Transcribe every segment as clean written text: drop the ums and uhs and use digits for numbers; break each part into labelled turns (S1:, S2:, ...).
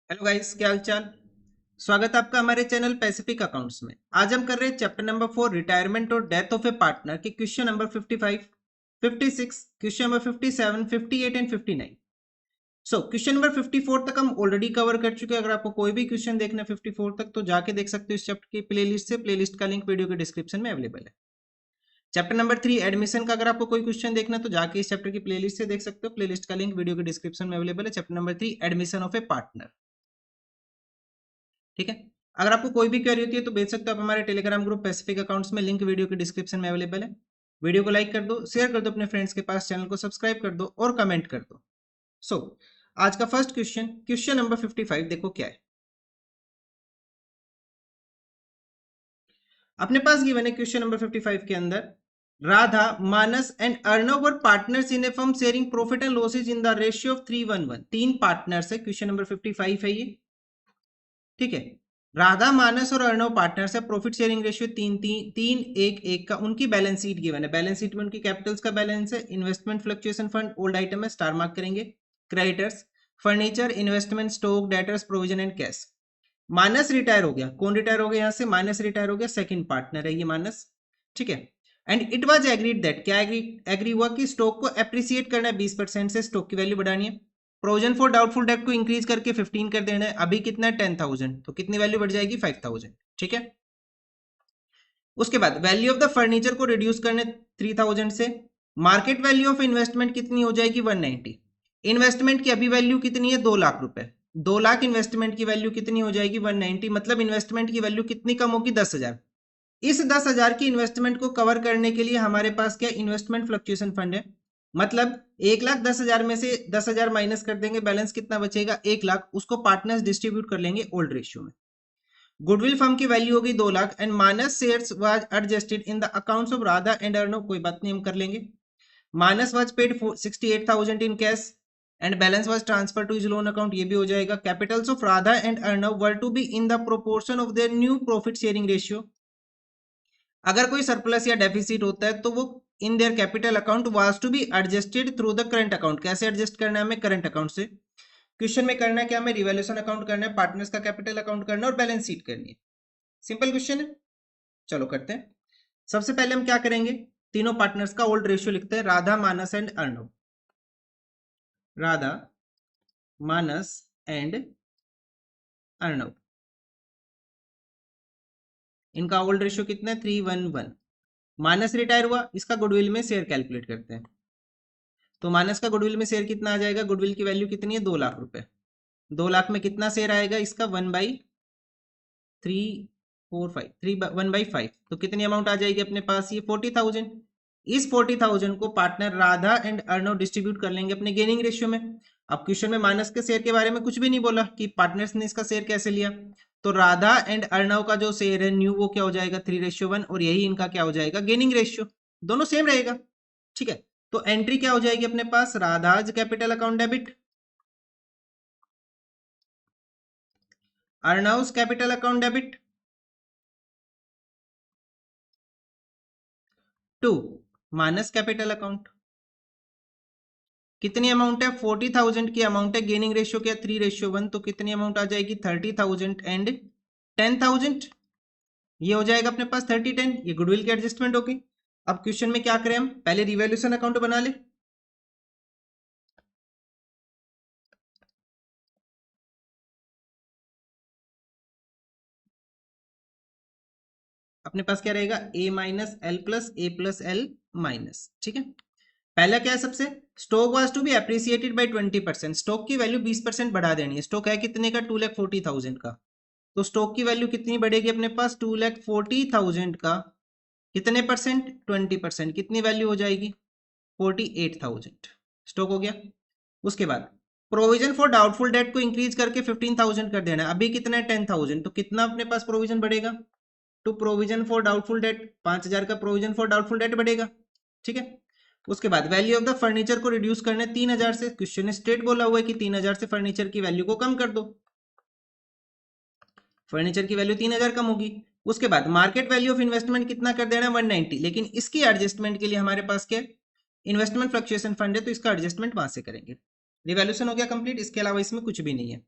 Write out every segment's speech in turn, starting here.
S1: Hello guys, क्या हाल चाल। स्वागत है आपका हमारे चैनल पैसिफिक अकाउंट्स में। आज हम कर रहे हैं चैप्टर नंबर 4 रिटायरमेंट और डेथ ऑफ ए पार्टनर के question number 55, 56, question number 57, 58 and 59। Question number 54 तक हम ऑलरेडी कवर कर चुके हैं। अगर आपको कोई भी क्वेश्चन देखना है 54 तक तो जाके देख सकते हो इस चैप्टर की प्लेलिस्ट से। प्लेलिस्ट का लिंक वीडियो के डिस्क्रिप्शन में अवेलेबल है। चैप्टर नंबर 3 एडमिशन का अगर आपको कोई क्वेश्चन देखना है तो जाके इस चैप्टर की प्लेलिस्ट से देख सकते हो। प्लेलिस्ट का लिंक वीडियो के डिस्क्रिप्शन में अवेलेबल है। Chapter number 3 admission of A partner. ठीक है। अगर आपको कोई भी क्वेरी होती है तो भेज सकते हो आप हमारे टेलीग्राम ग्रुप पैसिफिक अकाउंट्स में। लिंक वीडियो के डिस्क्रिप्शन में अवेलेबल है। वीडियो को लाइक कर दो, शेयर कर दो अपने फ्रेंड्स के पास, चैनल को सब्सक्राइब कर दो और कमेंट कर दो। आज का फर्स्ट क्वेश्चन, क्वेश्चन नंबर 55 देखो क्या है। अपने पास गिवन है क्वेश्चन नंबर 55 के अंदर, Radha, Manas and Arnav were partners in a firm sharing profit and losses in the ratio of 3:1:1। तीन पार्टनर्स है, क्वेश्चन नंबर 55 है ये। ठीक है। राधा, मानस और अर्णव पार्टनर्स है। प्रॉफिट शेयरिंग रेशियो 3:3:1:1 का उनकी बैलेंस शीट गिवन है। बैलेंस शीट में उनकी कैपिटल्स का बैलेंस है। Investment fluctuation fund old item है, स्टार मार्क करेंगे। Creditors, furniture, investment, stock, debtors, provision and cash. Manas retire हो गया। कौन रिटायर हो गया यहां से? मानस रिटायर हो गया। सेकंड पार्टनर है ये मानस। ठीक है। And it was agreed that, क्या एग्री हुआ कि स्टॉक को एप्रिसिएट करना है 20% से, स्टॉक की वैल्यू बढ़ानी है। प्रोविजन फॉर डाउटफुल डेट को इंक्रीज करके 15 कर देना है। अभी कितना है? 10,000, तो कितनी वैल्यू बढ़ जाएगी? 5,000। ठीक है। उसके बाद वैल्यू ऑफ द फर्नीचर को रिड्यूस करने 3,000 से। मार्केट वैल्यू ऑफ इन्वेस्टमेंट कितनी हो जाएगी? 190। इन्वेस्टमेंट की अभी वैल्यू कितनी है? 2 लाख रुपए। 2 लाख इन्वेस्टमेंट की वैल्यू कितनी हो जाएगी? 190। मतलब इन्वेस्टमेंट की वैल्यू कितनी कम होगी? 10,000। इस 10,000 की इन्वेस्टमेंट को कवर करने के लिए हमारे पास क्या इन्वेस्टमेंट फ्लक्चुएशन फंड है। मतलब 1,10,000 में से 10,000 माइनस कर देंगे, बैलेंस कितना बचेगा? 1,00,000। उसको पार्टनर्स डिस्ट्रीब्यूट कर लेंगे ओल्ड रेशियो में। गुडविल फर्म की वैल्यू होगी 2,00,000 and minus shares was adjusted in the accounts of Radha and Arnav. कोई बात नहीं, हम कर लेंगे। Minus was paid 68,000 in cash and balance was transfer to his loan account. ये भी हो जाएगा। Capitals of Radha and Arnav were to be in the proportion of their new profit sharing ratio. अगर कोई सरप्लस या डेफिसिट होता है तो वो in their capital account was to be adjusted through the current account. कैसे एडजस्ट करना है हमें? करंट अकाउंट से। क्वेश्चन में करना है क्या? हमें रिवैल्यूएशन अकाउंट करना है, पार्टनर्स का कैपिटल अकाउंट करना है और बैलेंस शीट करनी है। सिंपल क्वेश्चन है। चलो करते हैं। सबसे पहले हम क्या करेंगे? तीनों पार्टनर्स का ओल्ड रेशियो लिखते हैं। राधा, मानस एंड अर्णव। राधा, मानस एंड अर्णव, इनका ओल्ड रेशियो कितना है? 3:1:1। मानस रिटायर हुआ, इसका गुडविल में शेयर कैलकुलेट करते हैं। तो मानस का गुडविल में शेयर कितना आ जाएगा? गुडविल की वैल्यू कितनी है? 2,00,000 रुपए। 2,00,000 में कितना शेयर आएगा इसका? 1/345, 1/5। तो कितनी अमाउंट आ जाएगी अपने पास? ये 40,000। इस 40,000 को partner Radha and Arnav distribute कर लेंगे अपने गेनिंग रेशियो में। अब क्वेश्चन में मानस के शेयर के बारे में कुछ भी नहीं बोला कि पार्टनर्स ने इसका शेयर कैसे लिया। तो राधा एंड अर्णव का जो शेयर है न्यू, वो क्या हो जाएगा? 3:1 और यही इनका क्या हो जाएगा? Gaining ratio. दोनों सेम रहेगा। ठीक है। तो एंट्री क्या हो जाएगी अपने पास? Radha's capital account debit, Arnav's capital account debit to Manas capital account. कितनी अमाउंट है? 40,000 की अमाउंट है। गेनिंग रेशियो क्या? 3:1। तो कितनी अमाउंट आ जाएगी? 30,000 एंड 10,000। ये हो जाएगा अपने पास 30-10। ये गुडविल की एडजस्टमेंट होगी। अब क्वेश्चन में क्या करें हम? पहले रिवैल्यूएशन अकाउंट बना ले। अपने पास क्या रहेगा? A minus L plus A plus L minus. ठीक है। पहला क्या है? सबसे stock was to be appreciated by 20%। Stock की वैल्यू 20% बढ़ा देनी है। स्टॉक है कितने का? 2,40,000 का। तो स्टॉक की वैल्यू कितनी बढ़ेगी अपने पास? 2,40,000 का कितने परसेंट? 20%। कितनी वैल्यू हो जाएगी? 48,000। स्टॉक हो गया। उसके बाद प्रोविजन फॉर डाउटफुल डेट को इंक्रीज करके 15,000 कर देना है। अभी कितना है? 10,000। तो कितना अपने पास प्रोविजन बढ़ेगा? To provision for doubtful debt 5,000 का प्रोविजन फॉर डाउटफुल डेट बढ़ेगा। ठीक है। उसके बाद वैल्यू ऑफ द फर्नीचर को रिड्यूस करने 3,000 से। क्वेश्चन स्टेट बोला हुआ है कि 3,000 से फर्नीचर की वैल्यू को कम कर दो। फर्नीचर की वैल्यू 3,000 कम होगी। उसके बाद मार्केट वैल्यू ऑफ इन्वेस्टमेंट कितना कर देना है? 190। लेकिन इसकी एडजस्टमेंट के लिए हमारे पास क्या इन्वेस्टमेंट फ्लक्चुएशन फंड है, तो इसका एडजस्टमेंट वहां से करेंगे। रिवैल्यूएशन हो गया कंप्लीट। इसके अलावा इसमें कुछ भी नहीं है।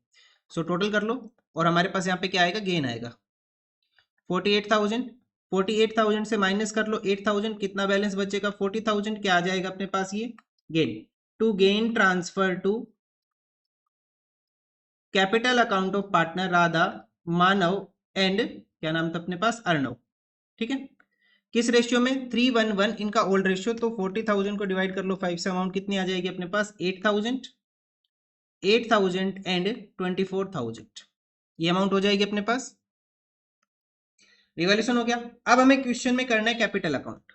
S1: सो टोटल कर लो और हमारे पास यहाँ पे क्या आएगा, गेन आएगा 48,000। 48,000 से माइनस कर लो 8,000, कितना बैलेंस बचेगा 40,000। क्या आ जाएगा अपने पास, ये gain. To gain transfer to capital account of partner Radha, Manav and क्या नाम था अपने पास, अर्णव। ठीक है, किस रेशियो में, 3:1 इनका ओल्ड रेशियो। तो 40,000 को डिवाइड कर लो 5 से, अमाउंट कितनी आ जाएगी अपने पास, 8,000 एंड 24,000, ये अमाउंट हो जाएगी अपने पास। रिवॉल्यूशन हो गया। अब हमें क्वेश्चन में करना है capital account.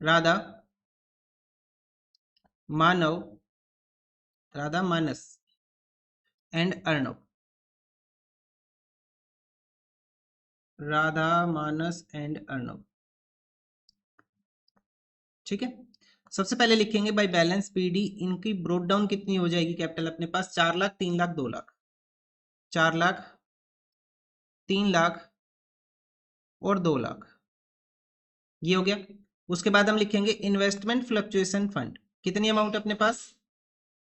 S1: Radha Manav, Radha Manas and Arnav, Radha Manas and Arnav. ठीक है, सबसे पहले लिखेंगे बाय बैलेंस पीडी, इनकी ब्रोड डाउन कितनी हो जाएगी कैपिटल अपने पास, 4 लाख, 3 लाख, 2 लाख, 4 लाख, 3 लाख और 2 लाख, ये हो गया। उसके बाद हम लिखेंगे इन्वेस्टमेंट फ्लक्चुएशन फंड, कितनी अमाउंट अपने पास,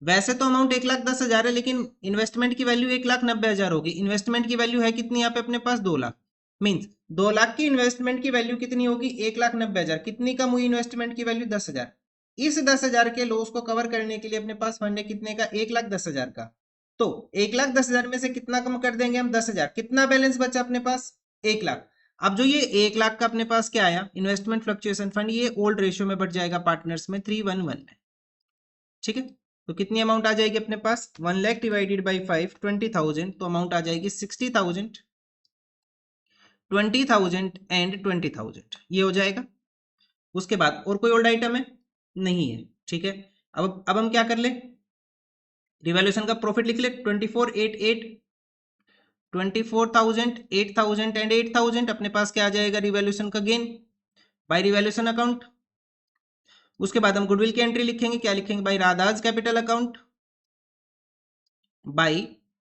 S1: वैसे तो अमाउंट 1,10,000 है, लेकिन इन्वेस्टमेंट की वैल्यू 1,90,000 होगी। इन्वेस्टमेंट की वैल्यू है कितनी यहाँ पे अपने पास, 2 लाख। मीन्स 2 लाख की इन्वेस्टमेंट की वैल्यू कितनी होगी, 1,90,000। कितनी कम हुई इन्वेस्टमेंट की वैल्यू, 10,000। इस 10,000 के लॉस को कवर करने के लिए अपने पास फंड है कितने का, 1,10,000 का। तो 1,10,000 में से कितना कम कर देंगे हम, 10,000। कितना बैलेंस बचा अपने पास, 1 लाख। अब जो ये 1 लाख का अपने पास क्या आया, इन्वेस्टमेंट फ्लक्चुएशन फंड, ये ओल्ड रेशियो में बढ़ जाएगा पार्टनर्स में 3:1 में। ठीक है, तो कितनी अमाउंट आ जाएगी अपने पास, 1 लाख डिवाइडेड बाई 5, 20,000, तो अमाउंट आ जाएगी 60,000, 20,000 एंड 20,000, ये हो जाएगा। उसके बाद और कोई ओल्ड आइटम है, नहीं है। ठीक है, अब हम क्या कर ले, रिवैल्यूएशन का प्रॉफिट लिख ले, 24,888, 24,000, 8,000 एंड 8,000, अपने पास क्या आ जाएगा, रिवैल्यूएशन का गेन बाय रिवैल्यूएशन अकाउंट। उसके बाद हम गुडविल की एंट्री लिखेंगे, क्या लिखेंगे, by Radha's capital account, by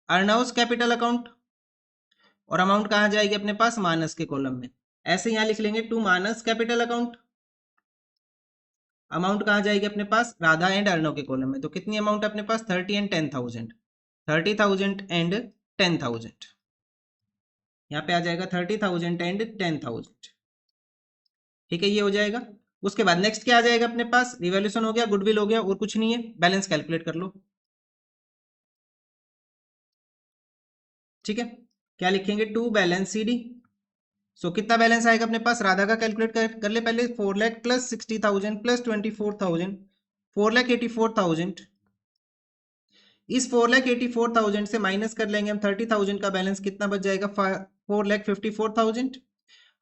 S1: Arnav's capital account, और अमाउंट कहां जाएगी अपने पास, मानस के कॉलम में। ऐसे यहां लिख लेंगे to Manas capital account, amount कहां जाएगी अपने पास, राधा एंड अर्णव के कॉलम में। तो कितनी अमाउंट अपने पास, 30 एंड 10,000, 30,000 एंड 10,000, यहाँ पे आ जाएगा 30,000 एंड 10,000। ठीक है, ये हो जाएगा। उसके बाद नेक्स्ट क्या आ जाएगा अपने पास, रिवॉल्यूशन हो गया, गुडविल हो गया, और कुछ नहीं है। बैलेंस कैलकुलेट कर लो। ठीक है, क्या लिखेंगे, टू बैलेंस सी डी। सो कितना बैलेंस आएगा अपने पास, राधा का कैलकुलेट कर ले पहले, 4 लाख प्लस 60,000 प्लस 24,000, 4,84,000। इस 4,84,000 से माइनस कर लेंगे हम 30,000 का बैलेंस, कितना बच जाएगा, 4,54,000।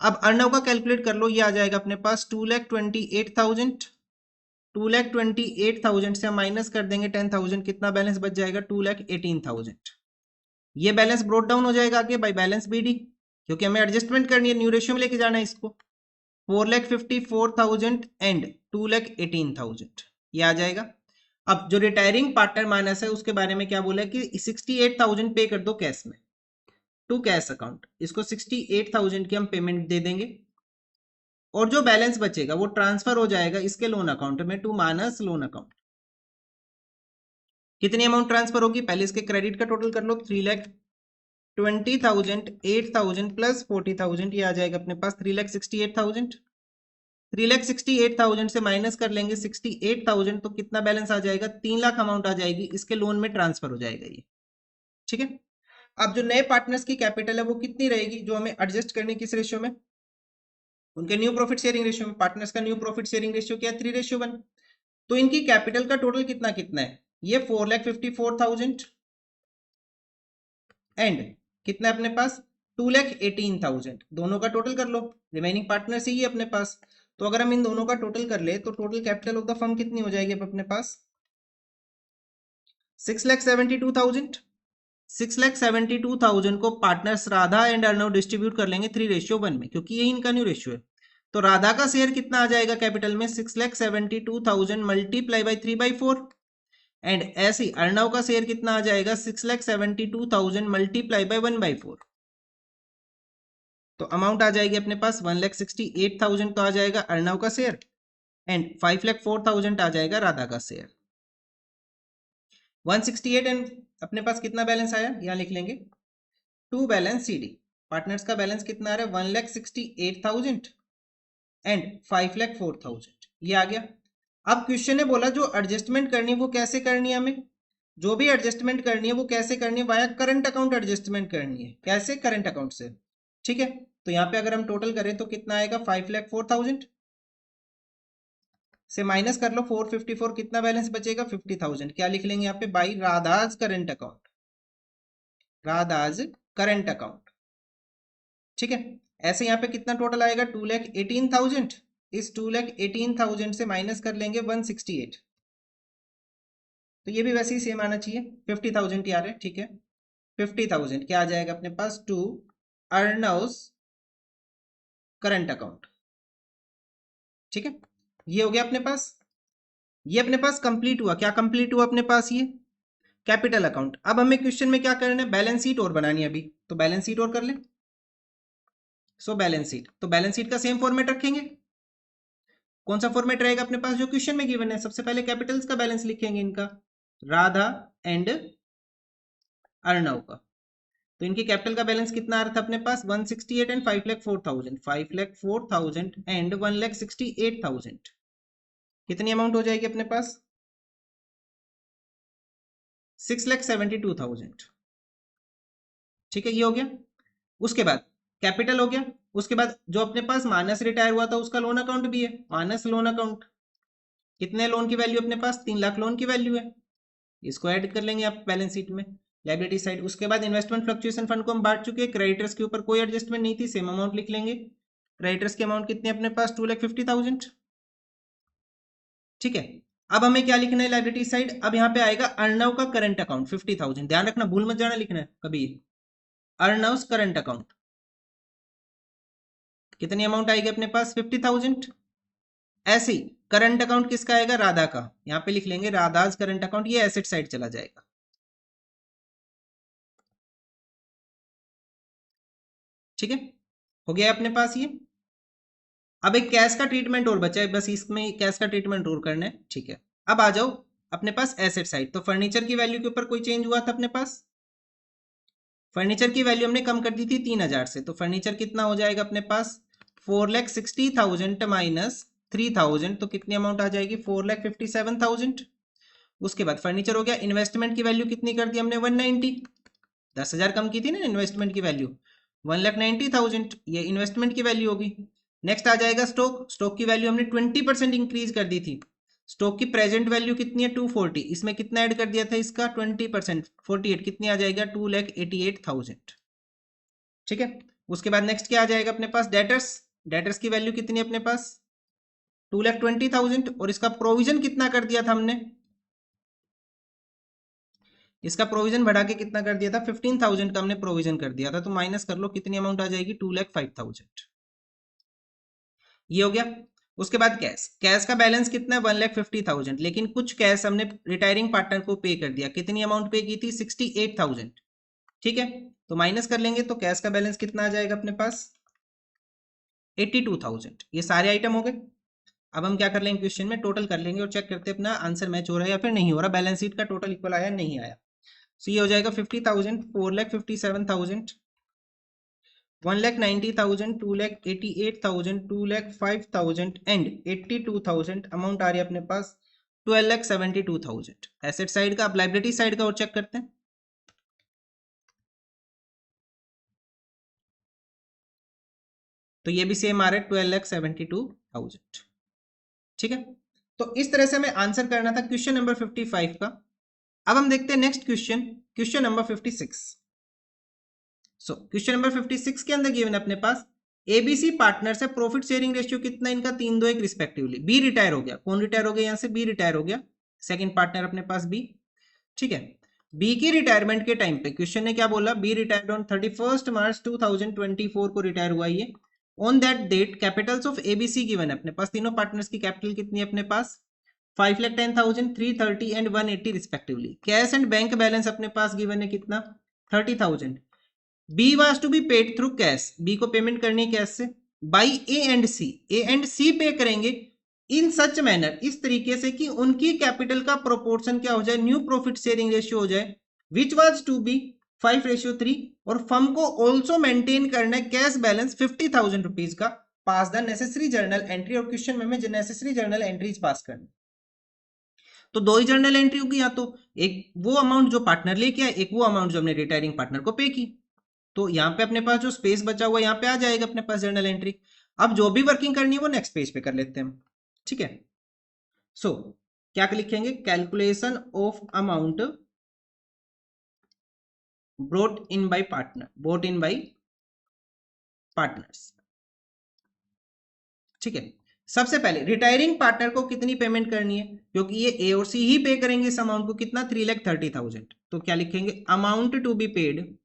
S1: अब अर्णव का कैलकुलेट कर लो, ये आ जाएगा अपने पास 2,28,000। 2,28,000 से हम माइनस कर देंगे 10,000, कितना बैलेंस बच जाएगा, 2,18,000। ये बैलेंस ब्रोट डाउन हो जाएगा आगे बाय बैलेंस बीडी, क्योंकि हमें एडजस्टमेंट करनी है, न्यू रेशियो में लेके जाना है इसको। 4,54,000 एंड 2,18,000, ये आ जाएगा। अब जो रिटायरिंग पार्टनर माइनस है उसके बारे में क्या बोला है कि 68,000 पे कर दो कैश में, टू कैश अकाउंट। इसको 68,000 की हम पेमेंट दे देंगे, और जो बैलेंस बचेगा वो ट्रांसफर हो जाएगा इसके लोन अकाउंट में, टू माइनस लोन अकाउंट। कितनी अमाउंट ट्रांसफर होगी, पहले इसके क्रेडिट का टोटल कर लो, 3,20,000, 8,000 प्लस 40,000, ये आ जाएगा अपने पास 3,68,000। 3,68,000 से माइनस कर लेंगे 68,000, तो कितना बैलेंस आ जाएगा, 3 लाख अमाउंट आ जाएगी, इसके लोन में ट्रांसफर हो जाएगा ये। ठीक है, अब जो नए पार्टनर्स की कैपिटल है वो कितनी रहेगी, जो हमें एडजस्ट करनी किस रेशियो में, उनके न्यू प्रॉफिट शेयरिंग रेशियो में। पार्टनर्स का न्यू प्रॉफिट शेयरिंग रेशियो क्या है, 3:1। तो इनकी कैपिटल का टोटल कितना कितना है, ये 4,54,000 एंड कितना है अपने पास, 2,18,000। दोनों का टोटल कर लो, रिमेनिंग पार्टनर्स ही है अपने पास। तो अगर हम इन दोनों का टोटल कर ले तो total capital of the firm कितनी हो जाएगी अपने पास, 6,72,000। 6,72,000 को partners Radha and Arnav distribute कर लेंगे 3:1 में, क्योंकि यही इनका न्यू रेशियो है। तो राधा का शेयर कितना आ जाएगा कैपिटल में, 6,72,000 मल्टीप्लाई बाई 3/4, एंड ऐसे अर्णव का शेयर कितना आ जाएगा, 6,72,000 मल्टीप्लाई बाई 1/4। तो अमाउंट आ जाएगी अपने पास 1,68,000, तो आ जाएगा अर्णव का शेयर। एंड 5,04,000 आ जाएगा राधा का शेयर। 168 एंड अपने पास कितना बैलेंस आया, यहाँ लिख लेंगे to balance C D. Partners का बैलेंस कितना आ रहा है 1,68,000 एंड 5,04,000, ये आ गया। अब क्वेश्चन ने बोला जो एडजस्टमेंट करनी है वो कैसे करनी है, हमें जो भी एडजस्टमेंट करनी है वो कैसे करनी है, वाया करंट अकाउंट एडजस्टमेंट करनी है। कैसे, करंट अकाउंट से, ठीक है। तो यहाँ पे अगर हम टोटल करें तो कितना आएगा 5,04,000 से माइनस कर लो 454, कितना बैलेंस बचेगा 50,000। क्या लिख लेंगे यहाँ पे, by Radha's current account, Radha's current account, ठीक है। ऐसे यहाँ पे कितना टोटल आएगा 2,18,000, इस 2,18,000 से माइनस कर लेंगे 168, तो ये भी वैसे ही सेम आना चाहिए 50,000 यार है, ठीक है। 50,000 क्या आ जाएगा अपने पास टू अर्नर्स करंट अकाउंट, ठीक है। ये हो गया अपने पास, ये अपने पास कंप्लीट हुआ। क्या कंप्लीट हुआ अपने पास, ये कैपिटल अकाउंट। अब हमें क्वेश्चन में क्या करना है, बैलेंस शीट और बनानी है अभी, तो बैलेंस शीट और कर ले। सो बैलेंस शीट, तो बैलेंस शीट का सेम फॉर्मेट रखेंगे। कौन सा फॉर्मेट रहेगा अपने पास जो क्वेश्चन में गिवन है, सबसे पहले कैपिटल्स का बैलेंस लिखेंगे इनका, राधा एंड अर्णव का। तो इनके कैपिटल का बैलेंस कितना आ रहा था अपने पास 168 एंड 5,04,000, 5,04,000 एंड 1,68,000, कितनी अमाउंट हो जाएगी अपने पास 6,72,000, ठीक है। ये हो गया। उसके बाद कैपिटल हो गया। उसके बाद जो अपने पास मानस रिटायर हुआ था उसका लोन अकाउंट भी है, मानस लोन अकाउंट, कितने लोन की वैल्यू अपने पास 3 लाख लोन की वैल्यू है, इसको ऐड कर लेंगे आप बैलेंस शीट में लायबिलिटी साइड। उसके बाद इन्वेस्टमेंट फ्लक्चुएशन फंड को हम बांट चुके हैं, क्रेडिटर्स के ऊपर कोई एडजस्टमेंट नहीं थी, सेम अमाउंट लिख लेंगे। क्रेडिटर्स की अमाउंट कितनी अपने पास 2,50,000, ठीक है। अब हमें क्या लिखना है लायबिलिटी साइड, अब यहाँ पे आएगा अर्नव का करंट अकाउंट 50,000, ध्यान रखना भूल मत जाना लिखना है कभी, अर्नव्स करंट अकाउंट कितनी अमाउंट आएगी अपने पास 50,000। ऐसे ही करंट अकाउंट किसका आएगा, राधा का, यहाँ पे लिख लेंगे राधाज करंट अकाउंट, ये एसेट साइड चला जाएगा, ठीक है। हो गया अपने पास ये। अब एक कैश का ट्रीटमेंट और बचा है, बस इसमें कैश का ट्रीटमेंट और करना है, ठीक है। अब आ जाओ अपने पास एसेट साइड, तो फर्नीचर की वैल्यू के ऊपर कोई चेंज हुआ था अपने पास, फर्नीचर की वैल्यू हमने कम कर दी थी 3,000 से, तो फर्नीचर कितना हो जाएगा अपने पास 4,60,000 माइनस 3,000, तो कितनी अमाउंट आ जाएगी 4,57,000। उसके बाद फर्नीचर हो गया। इन्वेस्टमेंट की वैल्यू कितनी कर दी हमने 190, 10,000 कम की थी ना इन्वेस्टमेंट की वैल्यू, 1,90,000 ये इन्वेस्टमेंट की वैल्यू होगी। नेक्स्ट आ जाएगा स्टॉक, स्टॉक की वैल्यू हमने 20% इंक्रीज कर दी थी, स्टॉक की प्रेजेंट वैल्यू कितनी है 240, इसमें कितना ऐड कर दिया था इसका 20%, 48, कितनी आ जाएगा 2,88,000, ठीक है। उसके बाद नेक्स्ट क्या आ जाएगा अपने पास डेटर्स, डेटर्स की वैल्यू कितनी है अपने पास 2,20,000, और इसका प्रोविजन कितना कर दिया था हमने, इसका प्रोविजन बढ़ा के कितना कर दिया था 15,000 का हमने प्रोविजन कर दिया था, तो माइनस कर लो कितनी अमाउंट आ जाएगी 2,05,000, ये हो गया। उसके बाद कैश, कैश का बैलेंस कितना है 1,50,000, लेकिन कुछ कैश हमने रिटायरिंग पार्टनर को पे कर दिया, कितनी अमाउंट पे की थी 68,000, ठीक है। तो माइनस कर लेंगे तो कैश का बैलेंस कितना आ जाएगा अपने पास 82,000, ये सारे आइटम हो गए। अब हम क्या कर लेंगे क्वेश्चन में टोटल कर लेंगे और चेक करते हैं अपना आंसर मैच हो रहा है या फिर नहीं हो रहा, बैलेंस शीट का टोटल इक्वल आया नहीं आया। सो ये हो जाएगा 50,000, 4,57,000, 1,90,000, 2,88,000, 2,05,000 एंड 82,000 अमाउंट आ रही है अपने पास 12,72,000 एसेट साइड का। अब लायबिलिटी साइड का और चेक करते हैं, तो ये भी सेम आ रहा है 12,72,000, ठीक है। तो इस तरह से हमें आंसर करना था क्वेश्चन नंबर 55 का। अब हम देखते हैं next question, question number 56। So question number 56 के अंदर गिवन अपने पास एबीसी पार्टनर से प्रॉफिट शेयरिंग रेशियो कितना इनका 3-2-1 रिस्पेक्टिवली। बी रिटायर हो गया, कौन रिटायर हो गया यहाँ से बी रिटायर हो गया, सेकंड पार्टनर अपने पास बी, ठीक है। बी की रिटायरमेंट के टाइम पे क्वेश्चन ने क्या बोला, बी रिटायर्ड ऑन 31 मार्च 2024 को रिटायर हुआ ये। On that date capitals of ABC given है अपने पास, तीनों पार्टनर्स की कैपिटल कितनी है अपने पास 5,10,000, 330 and 180 respectively. Cash and bank balance अपने पास गिवन है कितना 30,000। B was to be paid through cash, B को पेमेंट करनी है कैश से, by A and C, A and C pay करेंगे इन सच मैनर, इस तरीके से कि उनकी कैपिटल का प्रोपोर्शन क्या हो जाए, न्यू प्रॉफिट शेयरिंग रेशियो हो जाए, विच वाज टू बी 5:3, और फर्म को ऑल्सो मेंटेन करना है कैश बैलेंस 50,000 रुपीज का, पास द नेसेसरी जर्नल एंट्री, और क्वेश्चन में नेसेसरी जर्नल एंट्रीज पास करनी। तो दो ही जर्नल एंट्री होगी, या तो एक वो अमाउंट जो पार्टनर लेके आए, एक वो अमाउंट जो हमने रिटायरिंग पार्टनर को पे की। तो यहाँ पे अपने पास जो स्पेस बचा हुआ यहाँ पे आ जाएगा अपने पास जर्नल एंट्री। अब जो भी वर्किंग करनी है वो नेक्स्ट पेज पे कर लेते हैं, ठीक है। सो क्या लिखेंगे, calculation of amount brought in by partner, brought in by partners, ठीक है। सबसे पहले रिटायरिंग पार्टनर को कितनी पेमेंट करनी है, क्योंकि ये ए और सी ही पे करेंगे इस अमाउंट को, कितना 3,30,000। तो क्या लिखेंगे, amount to be paid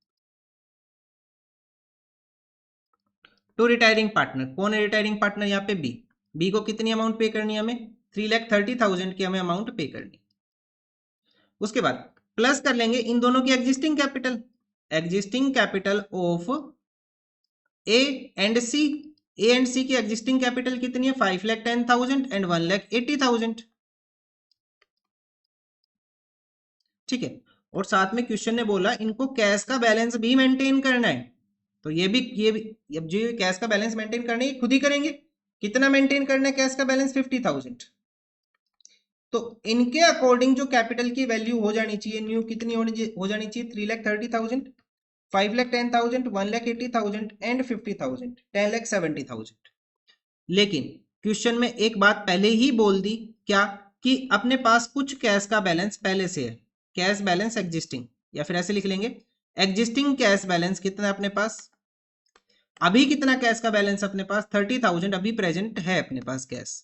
S1: to retiring partner. कौन है रिटायरिंग पार्टनर, यहाँ पे बी। बी को कितनी अमाउंट पे करनी है हमें, 3,30,000 की हमें अमाउंट पे करनी। उसके बाद प्लस कर लेंगे इन दोनों की existing capital, existing capital of A and C. A and C की एग्जिस्टिंग कैपिटल कितनी है, 5,10,000 एंड 1,80,000, ठीक है। और साथ में क्वेश्चन ने बोला इनको कैश का बैलेंस भी मेंटेन करना है, तो ये भी अब जो कैश का बैलेंस मेंटेन करना है खुद ही करेंगे। कितना मेंटेन करना है कैश का बैलेंस, 50,000। तो इनके अकॉर्डिंग जो कैपिटल की वैल्यू हो जानी चाहिए, न्यू कितनी हो जानी चाहिए, 3,30,000, 5,10,000, 1,80,000 एंड 50,000, 10,70,000। लेकिन क्वेश्चन में एक बात पहले ही बोल दी, क्या, कि अपने पास कुछ कैश का बैलेंस पहले से है, कैश बैलेंस एग्जिस्टिंग, या फिर ऐसे लिख लेंगे एग्जिस्टिंग कैश बैलेंस कितना है अपने पास। अभी कितना कैश का बैलेंस अपने पास, 30,000 अभी प्रेजेंट है अपने पास कैश।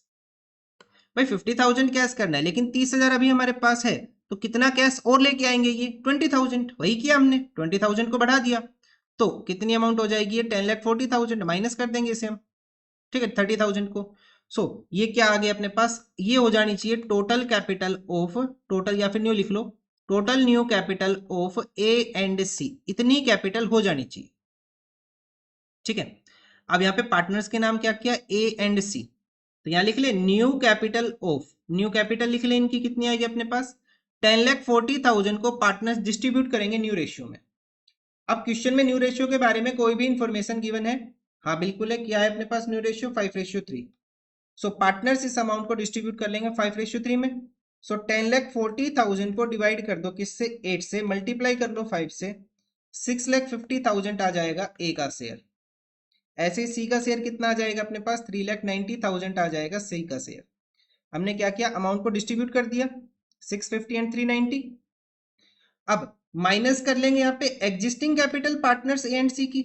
S1: भाई 50,000 कैश करना है, लेकिन 30,000 अभी हमारे पास है, तो कितना कैश और लेके आएंगे, ये 20,000। वही किया हमने, 20,000 को बढ़ा दिया, तो कितनी अमाउंट हो जाएगी, ये 10,40,000 माइनस कर देंगे इसे हम, ठीक है, 30,000 को। सो ये क्या आ गया अपने पास, ये हो जानी चाहिए टोटल कैपिटल ऑफ, टोटल या फिर न्यू लिख लो, total new capital of A and C, इतनी कैपिटल हो जानी चाहिए, ठीक है। अब यहाँ पे पार्टनर्स के नाम क्या किया, ए एंड सी, तो यहाँ लिख ले new capital of, new capital लिख ले इनकी कितनी आएगी अपने पास, 10,40,000 को पार्टनर्स डिस्ट्रीब्यूट करेंगे न्यू रेशियो में। अब क्वेश्चन में न्यू रेशियो के बारे में कोई भी इंफॉर्मेशन गिवन है, हाँ बिल्कुल है, क्या है अपने पास न्यू रेशियो, 5:3। सो पार्टनर्स इस अमाउंट को डिस्ट्रीब्यूट कर लेंगे 5:3 में। सो 10,40,000 को डिवाइड कर दो किससे, 8 से, मल्टीप्लाई कर लो 5 से, 6,50,000 आ जाएगा ए का शेयर। ऐसे ही सी का शेयर कितना आ जाएगा अपने पास, 3,90,000 आ जाएगा सी का शेयर। हमने क्या किया, अमाउंट को डिस्ट्रीब्यूट कर दिया 650 एंड 390। अब माइनस कर लेंगे यहाँ पे existing capital partners A and C की।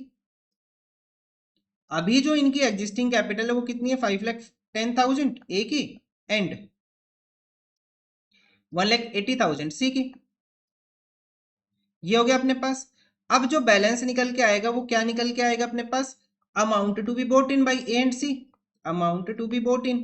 S1: अभी जो इनकी एग्जिस्टिंग कैपिटल है वो कितनी है, 5,10,000 ए की एंड 1,80,000 सी की। ये हो गया अपने पास। अब जो बैलेंस निकल के आएगा वो क्या निकल के आएगा अपने पास, amount to be brought in by A and C, amount to be brought in,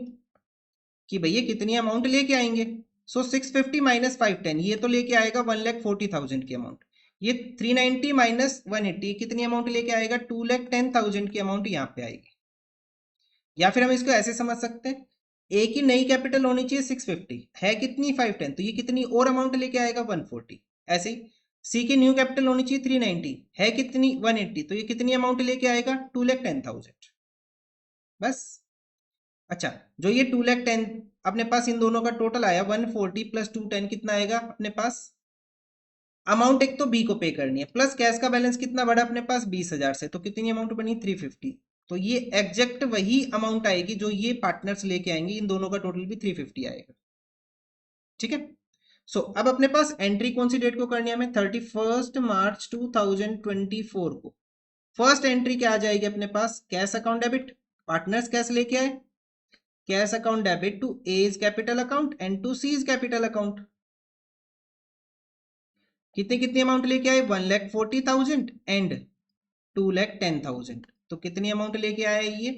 S1: कि भैया कितनी अमाउंट लेके आएंगे। सो 650 माइनस 510, ये तो लेके आएगा 1,40,000 की अमाउंट। ये 390 माइनस 180 कितनी अमाउंट लेके आएगा, 2,10,000 की अमाउंट यहाँ पे आएगी। या फिर हम इसको ऐसे समझ सकते हैं, ए की नई कैपिटल होनी चाहिए 650, है कितनी 510, तो ये कितनी और अमाउंट लेके आएगा 140। ऐसे ही सी की न्यू कैपिटल होनी चाहिए 390, है कितनी 180, तो ये कितनी अमाउंट लेके आएगा 2,10,000, बस। अच्छा, जो ये 2,10,000 अपने पास इन दोनों का टोटल आया 140 प्लस 210 कितना आएगा अपने पास, अमाउंट एक तो बी को पे करनी है, प्लस कैश का बैलेंस कितना बढ़ा अपने पास 20,000 से, तो कितनी अमाउंट बनी 350। तो ये एग्जैक्ट वही अमाउंट आएगी जो ये पार्टनर्स लेके आएंगे, इन दोनों का टोटल भी 350 आएगा, ठीक है। सो अब अपने पास एंट्री कौन सी डेट को करनी है हमें, 31 मार्च 2024 को। फर्स्ट एंट्री क्या आ जाएगी अपने पास, cash account debit, partners cash लेके आए, cash account debit to A's capital account and to C's capital account. कितनी कितनी अमाउंट लेके आए, 1,40,000 एंड 2,10,000, तो कितनी अमाउंट लेके आया ये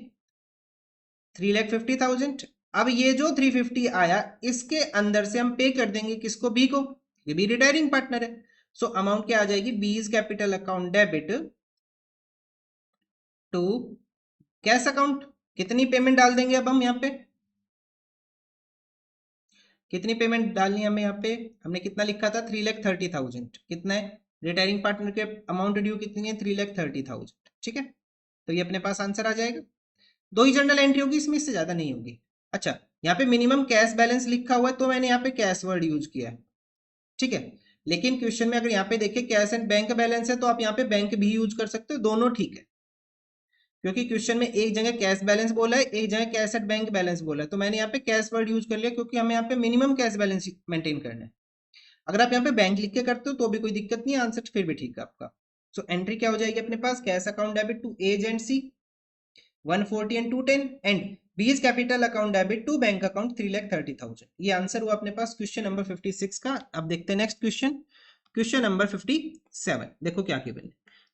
S1: 3,50,000। अब ये जो 350 आया इसके अंदर से हम पे कर देंगे किसको, बी को, ये भी रिटायरिंग पार्टनर है। सो अमाउंट क्या आ जाएगी, B's capital account debit to cash account. कितनी पेमेंट डाल देंगे अब हम यहाँ पे, कितनी पेमेंट डालनी है हमें यहाँ पे, हमने कितना लिखा था 3,30,000, कितना है रिटायरिंग पार्टनर के अमाउंट ड्यू कितनी है 3,30,000, ठीक है। तो ये अपने पास आंसर आ जाएगा। 2 ही जर्नल एंट्री होगी इसमें, इससे ज्यादा नहीं होगी। अच्छा, यहाँ पे मिनिमम कैश बैलेंस लिखा हुआ है तो मैंने यहाँ पे कैश वर्ड यूज किया है, ठीक है। लेकिन क्वेश्चन में अगर यहाँ पे देखिए कैश एंड बैंक बैलेंस है तो आप यहाँ पे बैंक भी यूज कर सकते हो, दोनों ठीक है। क्योंकि क्वेश्चन में एक जगह कैश बैलेंस बोला है, एक जगह कैश एट बैंक बैलेंस बोला है, तो मैंने यहाँ पे कैश वर्ड यूज कर लिया क्योंकि हमें यहाँ पे मिनिमम कैश बैलेंस मेंटेन करना है। अगर आप यहाँ पे बैंक लिख के करते हो तो भी कोई दिक्कत नहीं है, आंसर फिर भी ठीक है आपका। सो एंट्री क्या हो जाएगी अपने पास, cash account debit to A's and C 140 and 210 and B's capital account debit to bank account 3,30,000। ये आंसर हुआ अपने पास क्वेश्चन नंबर 56 का। अब देखते हैं नेक्स्ट क्वेश्चन, क्वेश्चन नंबर 57। देखो क्या गिवन है,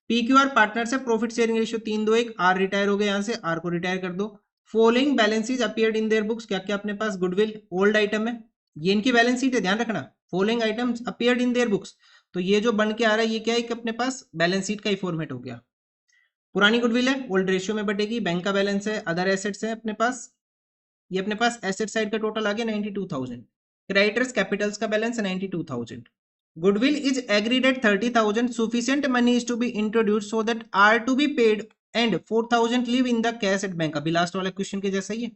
S1: पीक्यूआर पार्टनर से profit sharing ratio 3:1, R retire हो गए, यहाँ से आर को रिटायर कर दो। Following balances appeared in their books, क्या क्या अपने पास गुडविल ओल्ड आइटम है, ये इनकी बैलेंस शीट है, ध्यान रखना। Following items appeared in their books, तो ये जो बन के आ रहा है ये क्या है कि अपने पास बैलेंस शीट का ही फॉर्मेट हो गया। पुरानी गुडविल है, ओल्ड रेशियो में बटेगी, बैंक का बैलेंस है, अदर एसेट्स है अपने पास, ये अपने पास एसेट साइड का टोटल आ गया 92,000, क्रेडिटर्स कैपिटल्स का balance 92,000, goodwill is agreed at 30,000, sufficient money is to be introduced so that are to be paid and 4,000 live in the cash at bank। अभी last वाला क्वेश्चन के जैसा ही है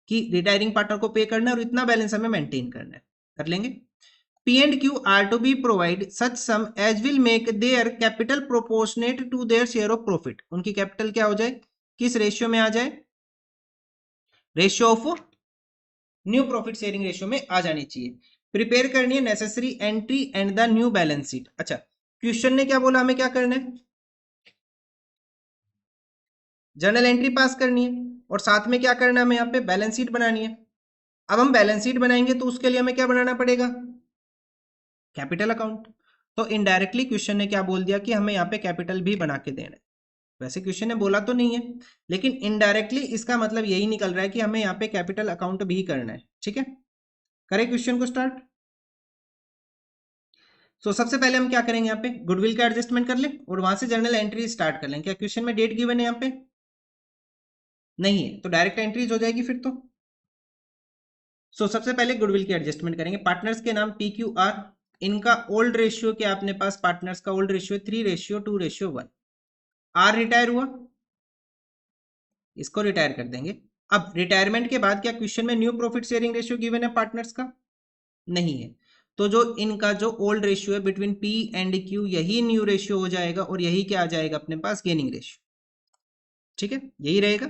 S1: कि retiring partner को पे करना है और इतना बैलेंस हमें मेंटेन करना है, कर लेंगे। P and Q are to be provide such sum as will make their capital proportionate to their share of profit। उनकी कैपिटल क्या हो जाए, किस रेशियो में आ जाए, ratio of new profit sharing ratio में आ जानी चाहिए। प्रिपेयर करनी है necessary entry and the new balance sheet. अच्छा, क्वेश्चन ने क्या बोला, हमें क्या करना है, जर्नल एंट्री पास करनी है और साथ में क्या करना है, हमें यहाँ पे बैलेंस शीट बनानी है। अब हम बैलेंस शीट बनाएंगे तो उसके लिए हमें क्या बनाना पड़ेगा, कैपिटल अकाउंट। तो इनडायरेक्टली क्वेश्चन ने क्या बोल दिया कि हमें यहाँ पे कैपिटल भी बना के देना है। वैसे क्वेश्चन ने बोला तो नहीं है, लेकिन इनडायरेक्टली इसका मतलब यही निकल रहा है कि हमें यहाँ पे कैपिटल अकाउंट भी करना है, ठीक है। करें क्वेश्चन को स्टार्ट। सबसे पहले हम क्या करेंगे, यहाँ पे गुडविल का एडजस्टमेंट कर लें और वहां से जर्नल एंट्री स्टार्ट कर लें। क्या क्वेश्चन में डेट गिवन है यहाँ पे, नहीं है, तो डायरेक्ट एंट्रीज हो जाएगी फिर तो। सबसे पहले गुडविल की एडजस्टमेंट करेंगे। पार्टनर्स के नाम PQR, इनका ओल्ड रेशियो क्या अपने पास, पार्टनर्स का ओल्ड रेशियो 3:2:1। आर रिटायर हुआ, इसको रिटायर कर देंगे। अब रिटायरमेंट के बाद क्या क्वेश्चन में new profit sharing ratio given है पार्टनर्स का, नहीं है, तो जो इनका जो ओल्ड रेशियो है बिटवीन P एंड Q, यही न्यू रेशियो हो जाएगा और यही क्या आ जाएगा अपने पास, गेनिंग रेशियो, ठीक है, यही रहेगा।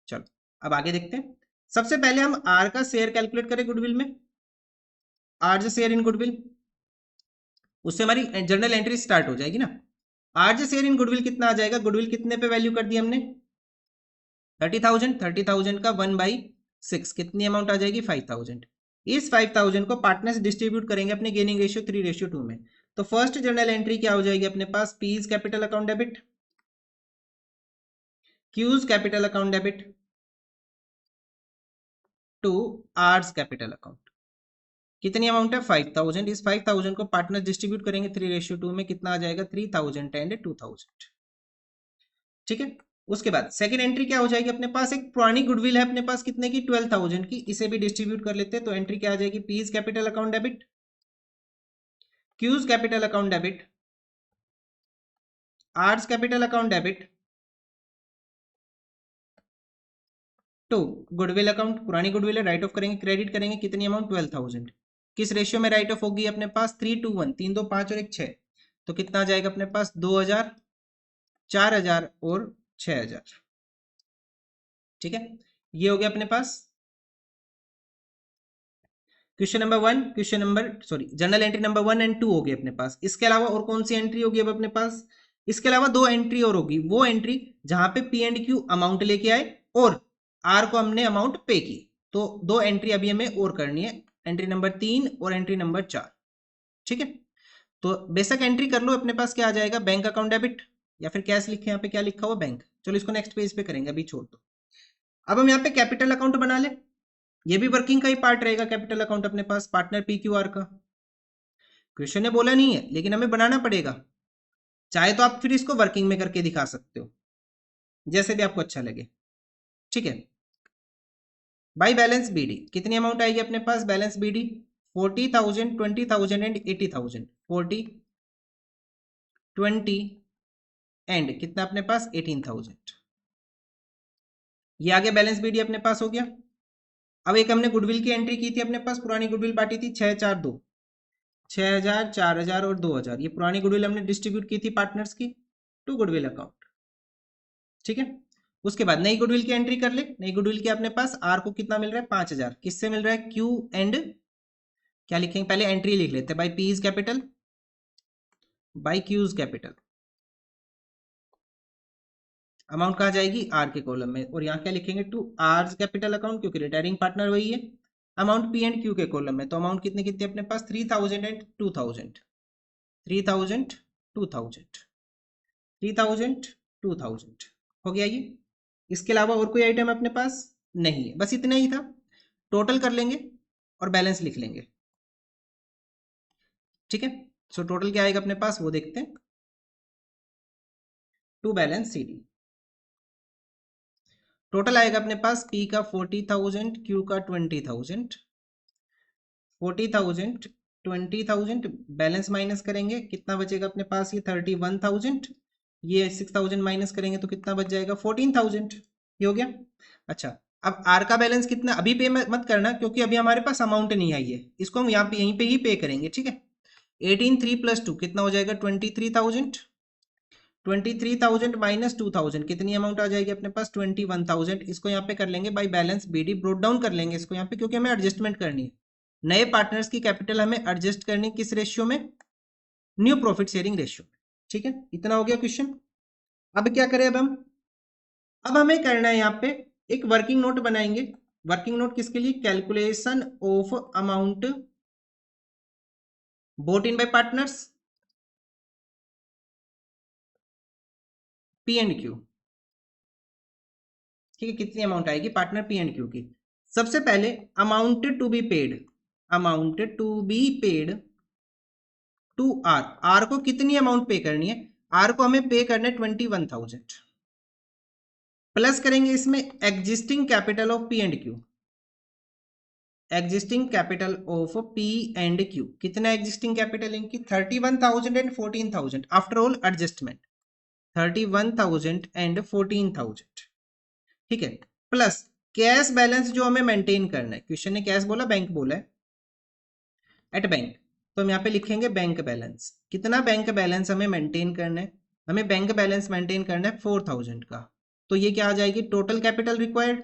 S1: चलो अब आगे देखते हैं। सबसे पहले हम R का शेयर कैलकुलेट करें गुडविल में, आर शेयर इन गुडविल, उससे हमारी जर्नल एंट्री स्टार्ट हो जाएगी ना। आर शेयर इन गुडविल कितना आ जाएगा, गुडविल कितने पे वैल्यू कर दी हमने 30,000, 30,000 का 1/6 कितनी अमाउंट आ जाएगी 5,000। इस 5,000 को पार्टनर्स डिस्ट्रीब्यूट करेंगे अपने गेनिंग रेशियो 3:2 में। तो फर्स्ट जर्नल एंट्री क्या हो जाएगी अपने पास, P's capital account debit, Q's capital account debit to R's capital account. कितनी अमाउंट है 5,000, इस 5,000 को पार्टनर्स डिस्ट्रीब्यूट करेंगे 3:2 में, कितना आ जाएगा 3,000 एंड 2,000, ठीक है। उसके बाद सेकंड एंट्री क्या हो जाएगी अपने पास, एक पुरानी गुडविल है अपने पास कितने की 12,000 की, इसे भी डिस्ट्रीब्यूट कर लेते हैं। तो एंट्री क्या आ जाएगी, P's capital account debit, Q's capital account debit, R's capital account debit to goodwill account, पुरानी गुडविल है, राइट ऑफ करेंगे, क्रेडिट करेंगे, कितनी अमाउंट 12,000। किस रेशियो में राइट ऑफ होगी अपने पास 3:1, 3 2 5 और 1 6, तो कितना आ जाएगा अपने पास 2,000, 4,000 और 6,000, ठीक है। ये हो गया अपने पास question number 1, question number journal entry number 1 and 2 हो गई अपने पास। इसके अलावा और कौन सी एंट्री होगी अब अपने पास, इसके अलावा 2 एंट्री और होगी, वो एंट्री जहां पे P एंड Q अमाउंट लेके आए और R को हमने अमाउंट पे की। तो 2 एंट्री अभी हमें और करनी है, एंट्री नंबर 3 और एंट्री नंबर 4, ठीक है। तो बेसिक एंट्री कर लो, अपने पास क्या आ जाएगा, बैंक अकाउंट डेबिट, या फिर कैश लिखे, यहाँ पे क्या लिखा हुआ बैंक। चलो इसको नेक्स्ट पेज पे करेंगे, अभी छोड़ दो। अब हम यहाँ पे कैपिटल अकाउंट बना ले, ये भी वर्किंग का ही पार्ट रहेगा कैपिटल अकाउंट अपने पास, पार्टनर PQR का। क्वेश्चन ने बोला नहीं है लेकिन हमें बनाना पड़ेगा, चाहे तो आप फिर इसको वर्किंग में करके दिखा सकते हो, जैसे भी आपको अच्छा लगे, ठीक है। बाई बैलेंस बीडी कितनी अमाउंट आएगी अपने पास बैलेंस बीडी 40,000 20,000 एंड 80,000 40 20 एंड कितना अपने पास 18,000 ये आगे बैलेंस बीडी अपने पास हो गया। अब एक हमने गुडविल की एंट्री की थी अपने पास पुरानी गुडविल पार्टी थी 642 6,000 4,000 और 2,000 ये पुरानी गुडविल हमने डिस्ट्रीब्यूट की थी पार्टनर्स की टू गुडविल अकाउंट। ठीक है उसके बाद नई गुडविल की एंट्री कर ले। नई गुडविल के अपने पास आर को कितना मिल रहा है 5,000 किससे मिल रहा है क्यू एंड क्या लिखेंगे पहले एंट्री लिख लेते हैं by P is capital by cues capital amount कहाँ जाएगी आर के कॉलम में और यहाँ क्या लिखेंगे टू आर कैपिटल अकाउंट क्योंकि रिटायरिंग पार्टनर वही है। अमाउंट पी एंड क्यू के कॉलम में तो अमाउंट कितनी कितनी अपने पास 3,000 एंड 2,000 3,000 2,000 3,000 2,000 हो गया ये। इसके अलावा और कोई आइटम अपने पास नहीं है बस इतना ही था। टोटल कर लेंगे और बैलेंस लिख लेंगे। ठीक है सो टोटल क्या आएगा अपने पास वो देखते हैं to balance C D total आएगा अपने पास पी का 40,000 क्यू का 20,000 40,000 20,000 बैलेंस माइनस करेंगे कितना बचेगा अपने पास ये 31,000 ये 6,000 माइनस करेंगे तो कितना बच जाएगा 14,000 ये हो गया। अच्छा अब आर का बैलेंस कितना अभी पे मत करना क्योंकि अभी हमारे पास अमाउंट नहीं आई है इसको हम यहाँ पे यहीं पे ही पे करेंगे। ठीक है 18 3 + 2 कितना हो जाएगा 23,000 23,000 माइनस 2,000 कितनी अमाउंट आ जाएगी अपने पास 21,000 इसको यहाँ पे कर लेंगे by balance BD brought down कर लेंगे इसको यहाँ पे क्योंकि हमें एडजस्टमेंट करनी है। नए पार्टनर्स की कैपिटल हमें एडजस्ट करनी किस रेशियो में न्यू प्रॉफिट शेयरिंग रेशियो में। ठीक है इतना हो गया क्वेश्चन। अब क्या करें अब हमें करना है यहाँ पे एक वर्किंग नोट बनाएंगे। वर्किंग नोट किसके लिए calculation of amount brought in bye partners P and Q. ठीक है कितनी अमाउंट आएगी पार्टनर पी एंड क्यू की। सबसे पहले amount to be paid to R R को कितनी अमाउंट पे करनी है आर को हमें पे करना है 21,000 प्लस करेंगे इसमें existing capital of P and Q existing capital of P and Q कितना एग्जिस्टिंग कैपिटल इनकी 31,000 and 14,000 after all adjustment 31,000 and 14,000। ठीक है प्लस कैश बैलेंस जो हमें मेंटेन करना है क्वेश्चन ने कैश बोला बैंक बोला है एट बैंक तो हम यहाँ पे लिखेंगे बैंक बैलेंस कितना बैंक बैलेंस हमें मेंटेन करना है हमें बैंक बैलेंस मेंटेन करना है 4,000 का तो ये क्या आ जाएगी टोटल कैपिटल रिक्वायर्ड।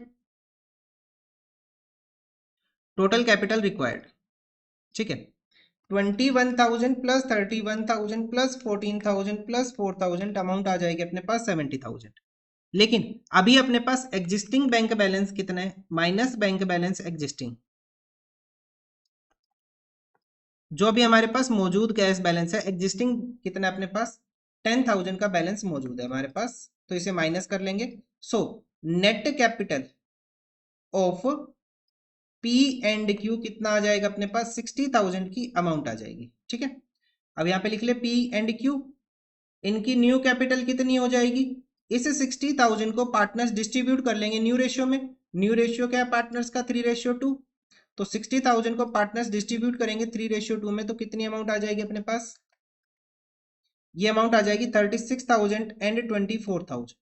S1: ठीक है 21,000 प्लस 31,000 प्लस 14,000 प्लस 4,000 अमाउंट आ जाएगी अपने पास 70,000। लेकिन अभी अपने पास एग्जिस्टिंग बैंक बैलेंस कितना है माइनस बैंक बैलेंस एग्जिस्टिंग जो भी हमारे पास मौजूद कैश बैलेंस है एग्जिस्टिंग कितना अपने पास 10,000 का बैलेंस मौजूद है हमारे पास तो इसे माइनस कर लेंगे। So net capital of P and Q कितना आ जाएगा अपने पास 60,000 की अमाउंट आ जाएगी। ठीक है अब यहाँ पे लिख ले पी एंड क्यू इनकी न्यू कैपिटल कितनी हो जाएगी इस 60,000 को पार्टनर्स डिस्ट्रीब्यूट कर लेंगे न्यू रेशियो में। न्यू रेशियो क्या है पार्टनर्स का 3:2 तो 60,000 को पार्टनर्स डिस्ट्रीब्यूट करेंगे 3:2 में तो कितनी अमाउंट आ जाएगी अपने पास ये अमाउंट आ जाएगी 36,000 एंड 24,000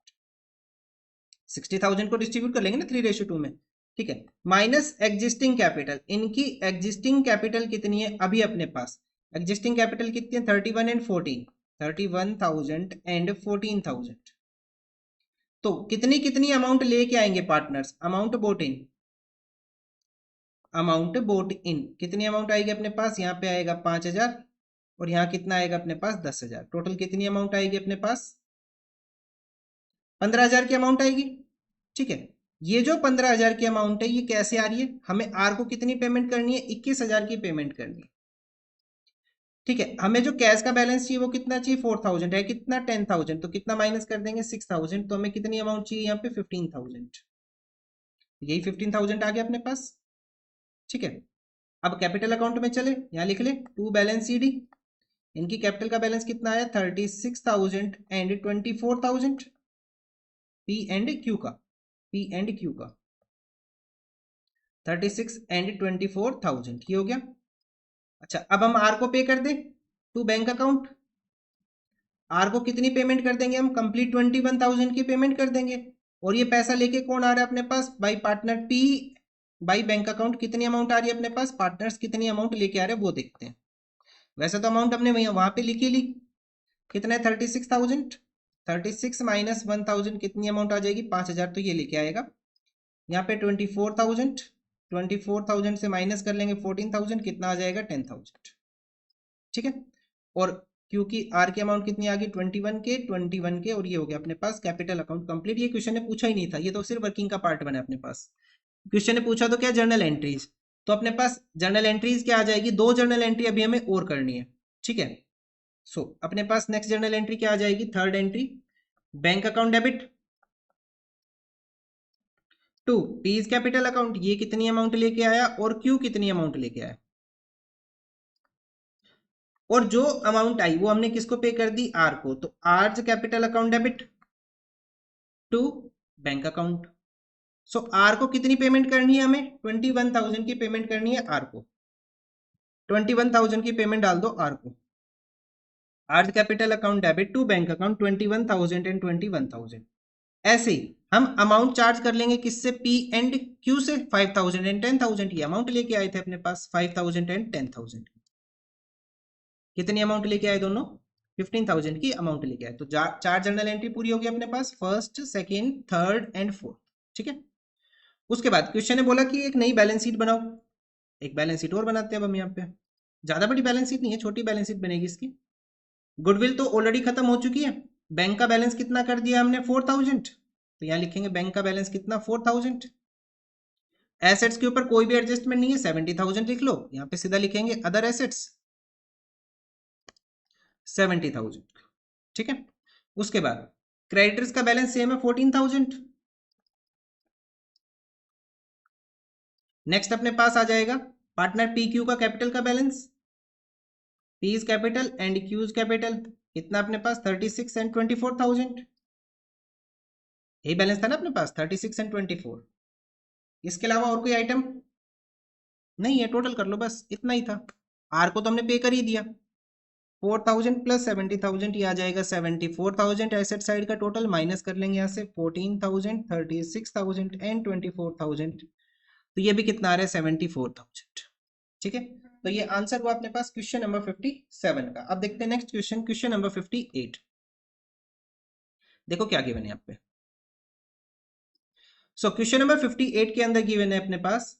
S1: 60,000 को डिस्ट्रीब्यूट कर लेंगे ना 3:2 में। ठीक है माइनस एग्जिस्टिंग कैपिटल इनकी एग्जिस्टिंग कैपिटल कितनी है अभी अपने पास एग्जिस्टिंग कैपिटल कितनी है 31 एंड 14 31,000 एंड 14,000 तो कितनी कितनी अमाउंट लेके आएंगे पार्टनर्स अमाउंट बोट इन कितनी अमाउंट आएगी अपने पास यहाँ पे आएगा 5,000 और यहाँ कितना आएगा अपने पास 10,000 टोटल कितनी अमाउंट आएगी अपने पास 15,000 की अमाउंट आएगी। ठीक है ये जो 15,000 की अमाउंट है ये कैसे आ रही है हमें आर को कितनी पेमेंट करनी है 21,000 की पेमेंट करनी है। ठीक है हमें जो कैश का बैलेंस चाहिए वो कितना चाहिए 4,000 है कितना 10,000 तो कितना माइनस कर देंगे 6,000 तो हमें कितनी अमाउंट चाहिए यहाँ पे 15,000 यही 15,000 आ गया अपने पास। ठीक है अब कैपिटल अकाउंट में चले यहाँ लिख ले टू बैलेंस सी डी इनकी कैपिटल का बैलेंस कितना आया 36,000 एंड 24,000 पी एंड क्यू का 36 एंड 24,000 ये हो गया। अच्छा अब हम आर को पे कर दें टू बैंक अकाउंट। आर को कितनी पेमेंट कर देंगे हम? कंप्लीट 21,000 की पेमेंट कर देंगे। और ये पैसा लेके कौन आ रहा है अपने पास? By partner P by bank account कितनी अमाउंट आ रही है अपने पास? पार्टनर्स कितनी अमाउंट लेके आ रहे हैं वो देखते हैं। वैसे तो अमाउंट हमने वहां पे लिखी ली, कितना है? 36,000। 36 माइनस 1,000 कितनी अमाउंट आ जाएगी? 5,000 तो ये लेके आएगा। यहाँ पे 24,000, 24,000 से माइनस कर लेंगे 14,000, कितना आ जाएगा? 10,000। ठीक है। और क्योंकि आर की अमाउंट कितनी आ गई? 21 के और ये हो गया अपने पास कैपिटल अकाउंट कंप्लीट। ये क्वेश्चन ने पूछा ही नहीं था, ये तो सिर्फ वर्किंग का पार्ट बना अपने पास। क्वेश्चन ने पूछा तो क्या? Journal entries. तो अपने पास जर्नल एंट्रीज क्या आ जाएगी? 2 जर्नल एंट्री अभी हमें और करनी है। ठीक है। सो अपने पास नेक्स्ट जर्नल एंट्री क्या आ जाएगी? Third entry, bank account debit to P's capital account. ये कितनी अमाउंट लेके आया और क्यू कितनी अमाउंट लेके आया? और जो अमाउंट आई वो हमने किसको पे कर दी? आर को। तो R's capital account debit to bank account. So R को कितनी पेमेंट करनी है हमें? 21,000 की पेमेंट करनी है आर को। 21,000 की पेमेंट डाल दो आर को। R's capital account debit to bank account 21,000 and 21,000। ऐसे ही हम अमाउंट चार्ज कर लेंगे किससे? पी एंड क्यू से। 5,000 एंड 10,000 ये अमाउंट लेके आए थे अपने पास, 5,000 एंड 10,000। कितनी अमाउंट लेके आए दोनों? 15,000 की अमाउंट लेके आए। तो चार जर्नल एंट्री पूरी होगी अपने पास, first, second, third and fourth. ठीक है। उसके बाद क्वेश्चन ने बोला कि एक नई बैलेंस शीट बनाओ। एक बैलेंस शीट और बनाते हैं अब हम यहाँ पे। ज्यादा बड़ी बैलेंस शीट नहीं है, छोटी बैलेंस शीट बनेगी इसकी। गुडविल तो ऑलरेडी खत्म हो चुकी है। बैंक का बैलेंस कितना कर दिया हमने? 4,000। तो यहाँ लिखेंगे बैंक का बैलेंस कितना? 4,000। एसेट्स के ऊपर कोई भी एडजस्टमेंट नहीं है, 70,000 लिख लो। यहाँ पे सीधा लिखेंगे अदर एसेट्स 70,000। ठीक है। उसके बाद क्रेडिटर्स का बैलेंस सेम है 14,000। नेक्स्ट अपने पास आ जाएगा पार्टनर पी क्यू का कैपिटल का balance. P's capital and Q's capital कितना अपने पास? 36 एंड 24,000। यही बैलेंस था ना अपने पास, 36 एंड 24। इसके अलावा और कोई आइटम नहीं है? टोटल कर लो, बस इतना ही था। आर को तो हमने पे कर ही दिया। 4,000 प्लस 70,000 ये आ जाएगा 74,000। एसेट साइड का टोटल माइनस कर लेंगे यहाँ से 14,000, 36,000 एंड 24,000। तो ये भी कितना आ रहा है? 74,000। ठीक है। तो ये आंसर हुआ अपने पास क्वेश्चन नंबर 57 का। अब देखते हैं नेक्स्ट क्वेश्चन, क्वेश्चन नंबर 58। देखो क्या गिवन है यहाँ पे। सो क्वेश्चन नंबर 58 के अंदर गिवन है अपने पास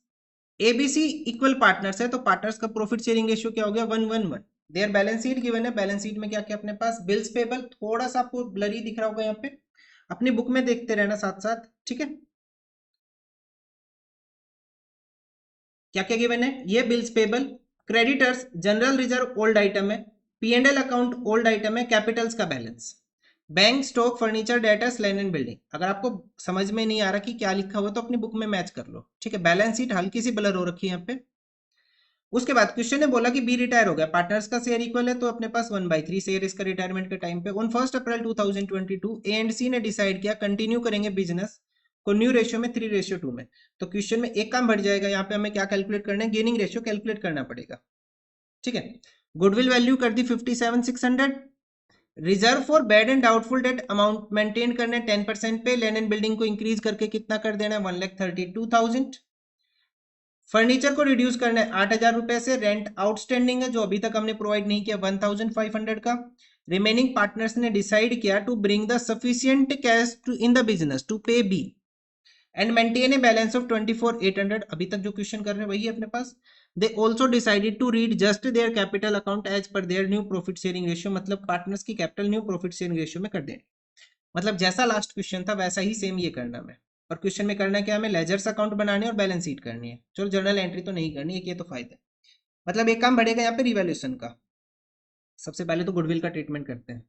S1: एबीसी इक्वल पार्टनर्स है। तो पार्टनर्स का प्रॉफिट शेयरिंग रेशियो क्या हो गया? 1:1:1। देयर बैलेंस शीट गिवन है। बैलेंस शीट में क्या क्या अपने पास? बिल्स पेबल, थोड़ा सा आपको ब्लरी दिख रहा होगा यहाँ पे, अपनी बुक में देखते रहना साथ साथ। ठीक है। क्या क्या गिवन है? ये bills payable, creditors, general reserve old item है, P&L अकाउंट ओल्ड आइटम है, कैपिटल्स का balance, bank, stock, furniture, debtors, land and building. अगर आपको समझ में नहीं आ रहा कि क्या लिखा हुआ तो अपनी बुक में मैच कर लो। ठीक है। बैलेंस शीट हल्की सी ब्लर हो रखी है यहाँ पे। उसके बाद क्वेश्चन ने बोला कि बी रिटायर हो गया, पार्टनर्स का शेयर इक्वल है, तो अपने पास 1/3 शेयर इसका रिटायरमेंट के टाइम पे। ऑन 1 अप्रैल 2022 ए एंड सी ने डिसाइड किया कंटिन्यू करेंगे बिजनेस को न्यू रेशियो में 3:2 में। तो क्वेश्चन में एक काम बढ़ जाएगा, यहाँ पे हमें क्या कैलकुलेट करना है? गेनिंग रेशियो कैलकुलेट करना पड़ेगा। ठीक है। गुडविल वैल्यू कर दी 57,600। Reserve for bad and doubtful debt amount maintain करने 10% पे। लैंड एंड बिल्डिंग को इंक्रीज करके कितना कर देना है? 1,32,000। फर्नीचर को रिड्यूस करना है 8,000 रुपए से। रेंट आउटस्टैंडिंग है जो अभी तक हमने प्रोवाइड नहीं किया, 1,500 का। रिमेनिंग पार्टनर्स ने डिसाइड किया to bring the sufficient cash to in the business to pay B and maintain a balance of 24,800। अभी तक जो क्वेश्चन कर रहे हैं वही है अपने पास। They also decided to readjust their capital account as per their new profit sharing ratio. मतलब पार्टनर्स की capital new profit sharing ratio में कर दें। मतलब जैसा लास्ट क्वेश्चन था वैसा ही सेम ये करना है। और क्वेश्चन में करना क्या? हमें लेजर्स अकाउंट बनाने और बैलेंस शीट करनी है। चलो जर्नल एंट्री तो नहीं करनी है, ये तो फायदा है। मतलब एक काम बढ़ेगा यहाँ पे रिवैल्यूएशन का। सबसे पहले तो गुडविल का ट्रीटमेंट करते हैं।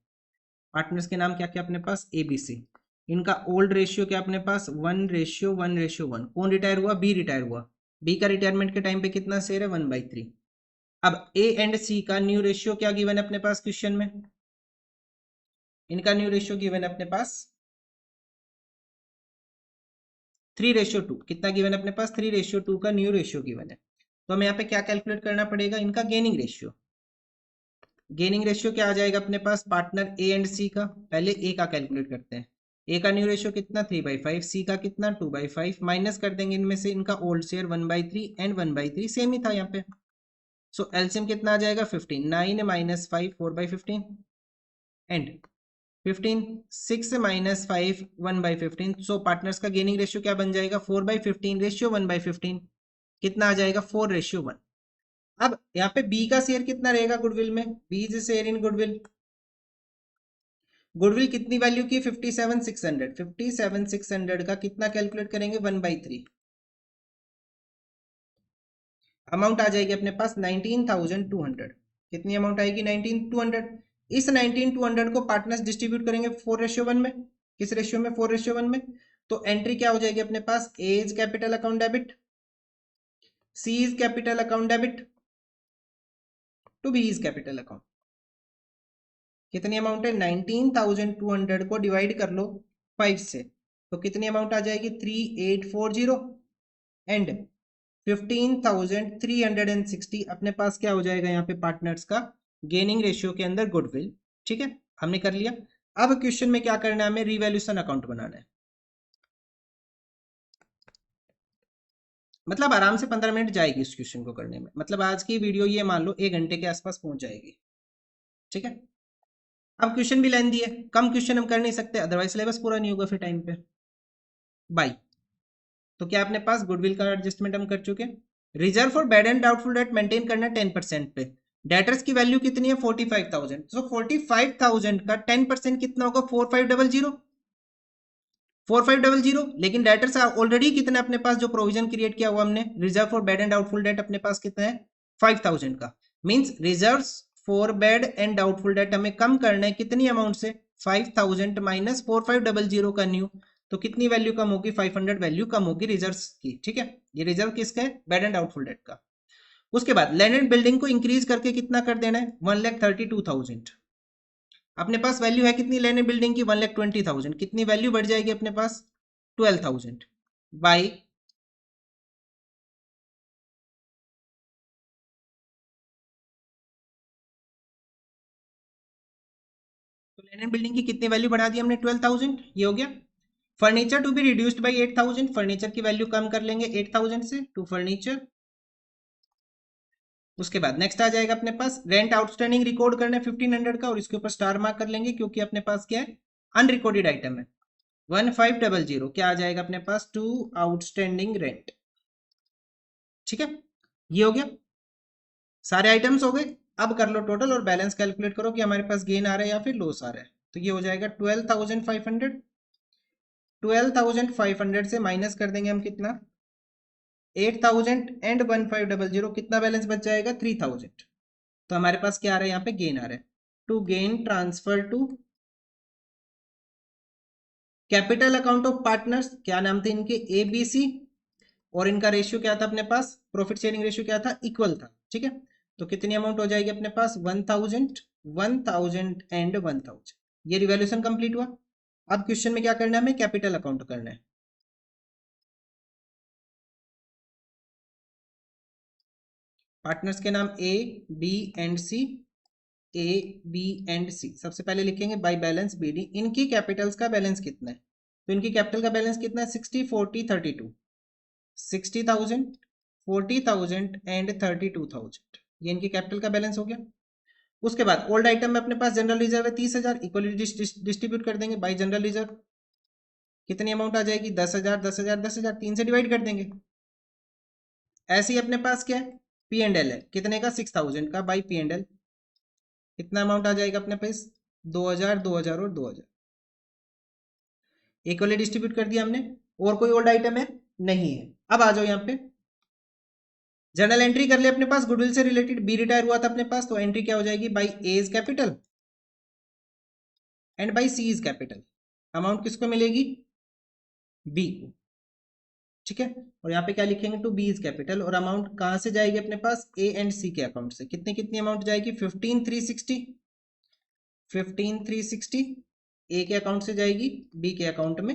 S1: पार्टनर्स के नाम क्या क्या अपने पास? एबीसी। इनका ओल्ड रेशियो क्या अपने पास? 1:1:1। कौन रिटायर हुआ? बी रिटायर हुआ। बी का रिटायरमेंट के टाइम पे कितना शेयर है? 1/3। अब ए एंड सी का न्यू रेशियो क्या गिवन है अपने पास क्वेश्चन में? इनका न्यू रेशियो गिवन है अपने पास 3:2 कितना गिवन है अपने पास, 3:2 का न्यू रेशियो गिवन है। तो हमें यहाँ पे क्या कैलकुलेट करना पड़ेगा, इनका गेनिंग रेशियो। गेनिंग रेशियो क्या आ जाएगा अपने पास, पार्टनर ए एंड सी का, पहले ए का कैलकुलेट करते हैं। ए का न्यू रेशियो कितना 3/5, सी का कितना 2/5, माइनस कर देंगे इनमें से इनका ओल्ड शेयर 1/3 एंड 1/3 सेम ही था यहाँ पे। सो एलसीएम कितना आ जाएगा 15, 9 - 5 4/15 एंड 15 6 - 5 1/15। सो पार्टनर्स का गेनिंग रेशियो क्या बन जाएगा 4/15 रेशियो 1/15 कितना आ जाएगा 4:1। अब यहाँ पे बी का शेयर कितना रहेगा गुडविल में, B is share in goodwill. Goodwill कितनी वैल्यू की 57,600, 57,600 का कितना कैलकुलेट करेंगे 1/3। अमाउंट आ जाएगी अपने पास 19,200। कितनी अमाउंट आएगी 19,200। इस 19,200 को पार्टनर्स डिस्ट्रीब्यूट करेंगे 4:1 में, किस रेशियो में 4:1 में। तो एंट्री क्या हो जाएगी अपने पास, ए is capital account debit, C is capital account debit to B's capital account. कितनी अमाउंट है 19,200 को डिवाइड कर लो 5 से, तो कितनी अमाउंट आ जाएगी 3840 एंड 15,360 अपने पास क्या हो जाएगा यहाँ पे पार्टनर्स का गेनिंग रेशियो के अंदर गुडविल। ठीक है, हमने कर लिया। अब क्वेश्चन में क्या करना है, हमें रिवैल्यूएशन अकाउंट बनाना है। मतलब आराम से 15 मिनट जाएगी इस क्वेश्चन को करने में, मतलब आज की वीडियो ये मान लो 1 घंटे के आसपास पहुंच जाएगी। ठीक है, अब क्वेश्चन भी लेंदी है, कम क्वेश्चन हम कर नहीं सकते, अदरवाइज सिलेबस पूरा नहीं होगा फिर टाइम पे। बाई तो क्या अपने पास गुडविल का एडजस्टमेंट हम कर चुके हैं। Reserve for bad and doubtful debt maintain करना 10% पे। डेटर्स की वैल्यू कितनी है 45,000। सो 45,000 का 10% कितना होगा 4500, 4500। लेकिन डेटर्स ऑलरेडी कितना अपने पास जो प्रोविजन क्रिएट किया हुआ हमने reserve for bad and doubtful debt अपने पास कितना है 5,000 का। Means reserves for bad and doubtful debt हमें कम करना है कितनी अमाउंट से 5,000 माइनस 4500 का न्यू, तो कितनी वैल्यू कम होगी 500 वैल्यू कम होगी रिजर्व्स की। ठीक है, ये रिजर्व किसका है बैड एंड डाउटफुल डेट का। उसके बाद लैंड एंड बिल्डिंग को इंक्रीज करके कितना कर देना है 1,32,000। अपने पास वैल्यू है कितनी लैंड एंड बिल्डिंग की 1,20,000, कितनी वैल्यू बढ़ जाएगी अपने पास 12,000 बाई तो लैंड एंड बिल्डिंग की कितनी वैल्यू बढ़ा दी हमने 12,000, ये हो गया। Furniture to be reduced by 8,000, furniture की वैल्यू कम कर लेंगे 8,000 से टू फर्नीचर। उसके बाद नेक्स्ट आ जाएगा अपने पास रेंट आउटस्टैंडिंग रिकॉर्ड करना है 1,500 का, और इसके ऊपर स्टार मार्क कर लेंगे क्योंकि अपने पास क्या है अनरिकॉर्डेड आइटम है। 1,500 क्या आ जाएगा अपने पास टू आउटस्टैंडिंग रेंट। ठीक है, ये हो गया, सारे आइटम्स हो गए। अब कर लो टोटल और बैलेंस कैलकुलेट करो कि हमारे पास गेन आ रहा है या फिर लॉस आ रहा है। तो ये हो जाएगा 12,500, 12,500 से माइनस कर देंगे हम कितना 8,000 एंड 1,500, कितना बैलेंस बच जाएगा 3,000। तो हमारे पास क्या आ रहा है यहाँ पे गेन आ रहा है to gain transfer to capital account of partners. क्या नाम थे इनके ABC, और इनका रेशियो क्या था अपने पास प्रॉफिट शेयरिंग रेशियो क्या था इक्वल था। ठीक है, तो कितनी अमाउंट हो जाएगी अपने पास 1,000, 1,000 एंड 1,000। ये रिवैल्यूएशन कंप्लीट हुआ। अब क्वेश्चन में क्या करना है हमें कैपिटल अकाउंट करना है। पार्टनर्स के नाम A B and C, A B and C। सबसे पहले लिखेंगे बाय बैलेंस BD, इनकी कैपिटल्स का बैलेंस कितना है। तो इनकी कैपिटल का बैलेंस कितना है 60 40 32, 60,000 40,000 एंड 32,000, ये इनकी कैपिटल का बैलेंस हो गया। उसके बाद ओल्ड आइटम में अपने पास जनरल रिजर्व है 30,000, इक्वली डिस्ट्रीब्यूट कर देंगे बाय जनरल रिजर्व। कितनी अमाउंट आ जाएगी 10,000 10,000 10,000, 3 से डिवाइड कर देंगे। ऐसे ही अपने पास क्या है P&L है कितने का 6,000 का बाई P&L, कितना अमाउंट आ जाएगा अपने पास 2,000 2,000 और 2,000, इक्वली डिस्ट्रीब्यूट कर दिया हमने। और कोई ओल्ड आइटम है नहीं है। अब आ जाओ यहाँ पे जनरल एंट्री कर ले अपने पास गुडविल से रिलेटेड, बी रिटायर हुआ था अपने पास, तो एंट्री क्या हो जाएगी by A is capital and by C is capital. Amount किसको मिलेगी बी को। ठीक है, और यहाँ पे क्या लिखेंगे टू बी इज कैपिटल, और अमाउंट कहां से जाएगी अपने पास ए एंड सी के अकाउंट से। कितनी कितनी अमाउंट जाएगी 15,360, 15,360 ए के अकाउंट से जाएगी बी के अकाउंट में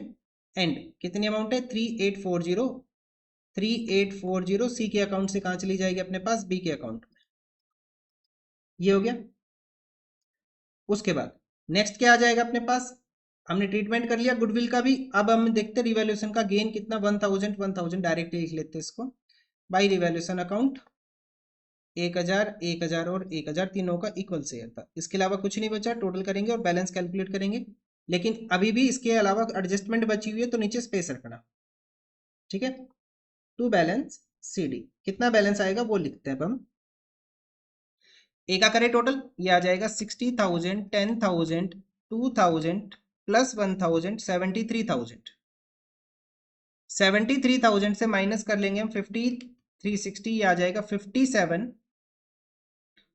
S1: एंड कितनी अमाउंट है 3840, 3840 सी के अकाउंट से कहां चली जाएगी अपने पास, बी के अकाउंट में। ये हो गया। उसके बाद नेक्स्ट क्या आ जाएगा अपने पास, हमने ट्रीटमेंट कर लिया गुडविल का भी। अब हम देखते रिवैल्यूएशन का गेन कितना, 1000 डायरेक्टली लिख लेते हैं इसको, बाई रिवैल्यूएशन अकाउंट 1000 1000 और 1000 तीनों का इक्वल शेयर था, इसके अलावा कुछ नहीं बचा। टोटल करेंगे और बैलेंस कैलकुलेट करेंगे, लेकिन अभी भी इसके अलावा एडजस्टमेंट बची हुई है तो नीचे स्पेस रखना, ठीक है। टू बैलेंस सी डी, कितना बैलेंस आएगा वो लिखते हैं अब हम। ए का करें टोटल, ये आ जाएगा 60,000, 10,000, 2,000 प्लस 1,000, 73,000। 73,000 से माइनस कर लेंगे हम 5360, ये आ जाएगा 57,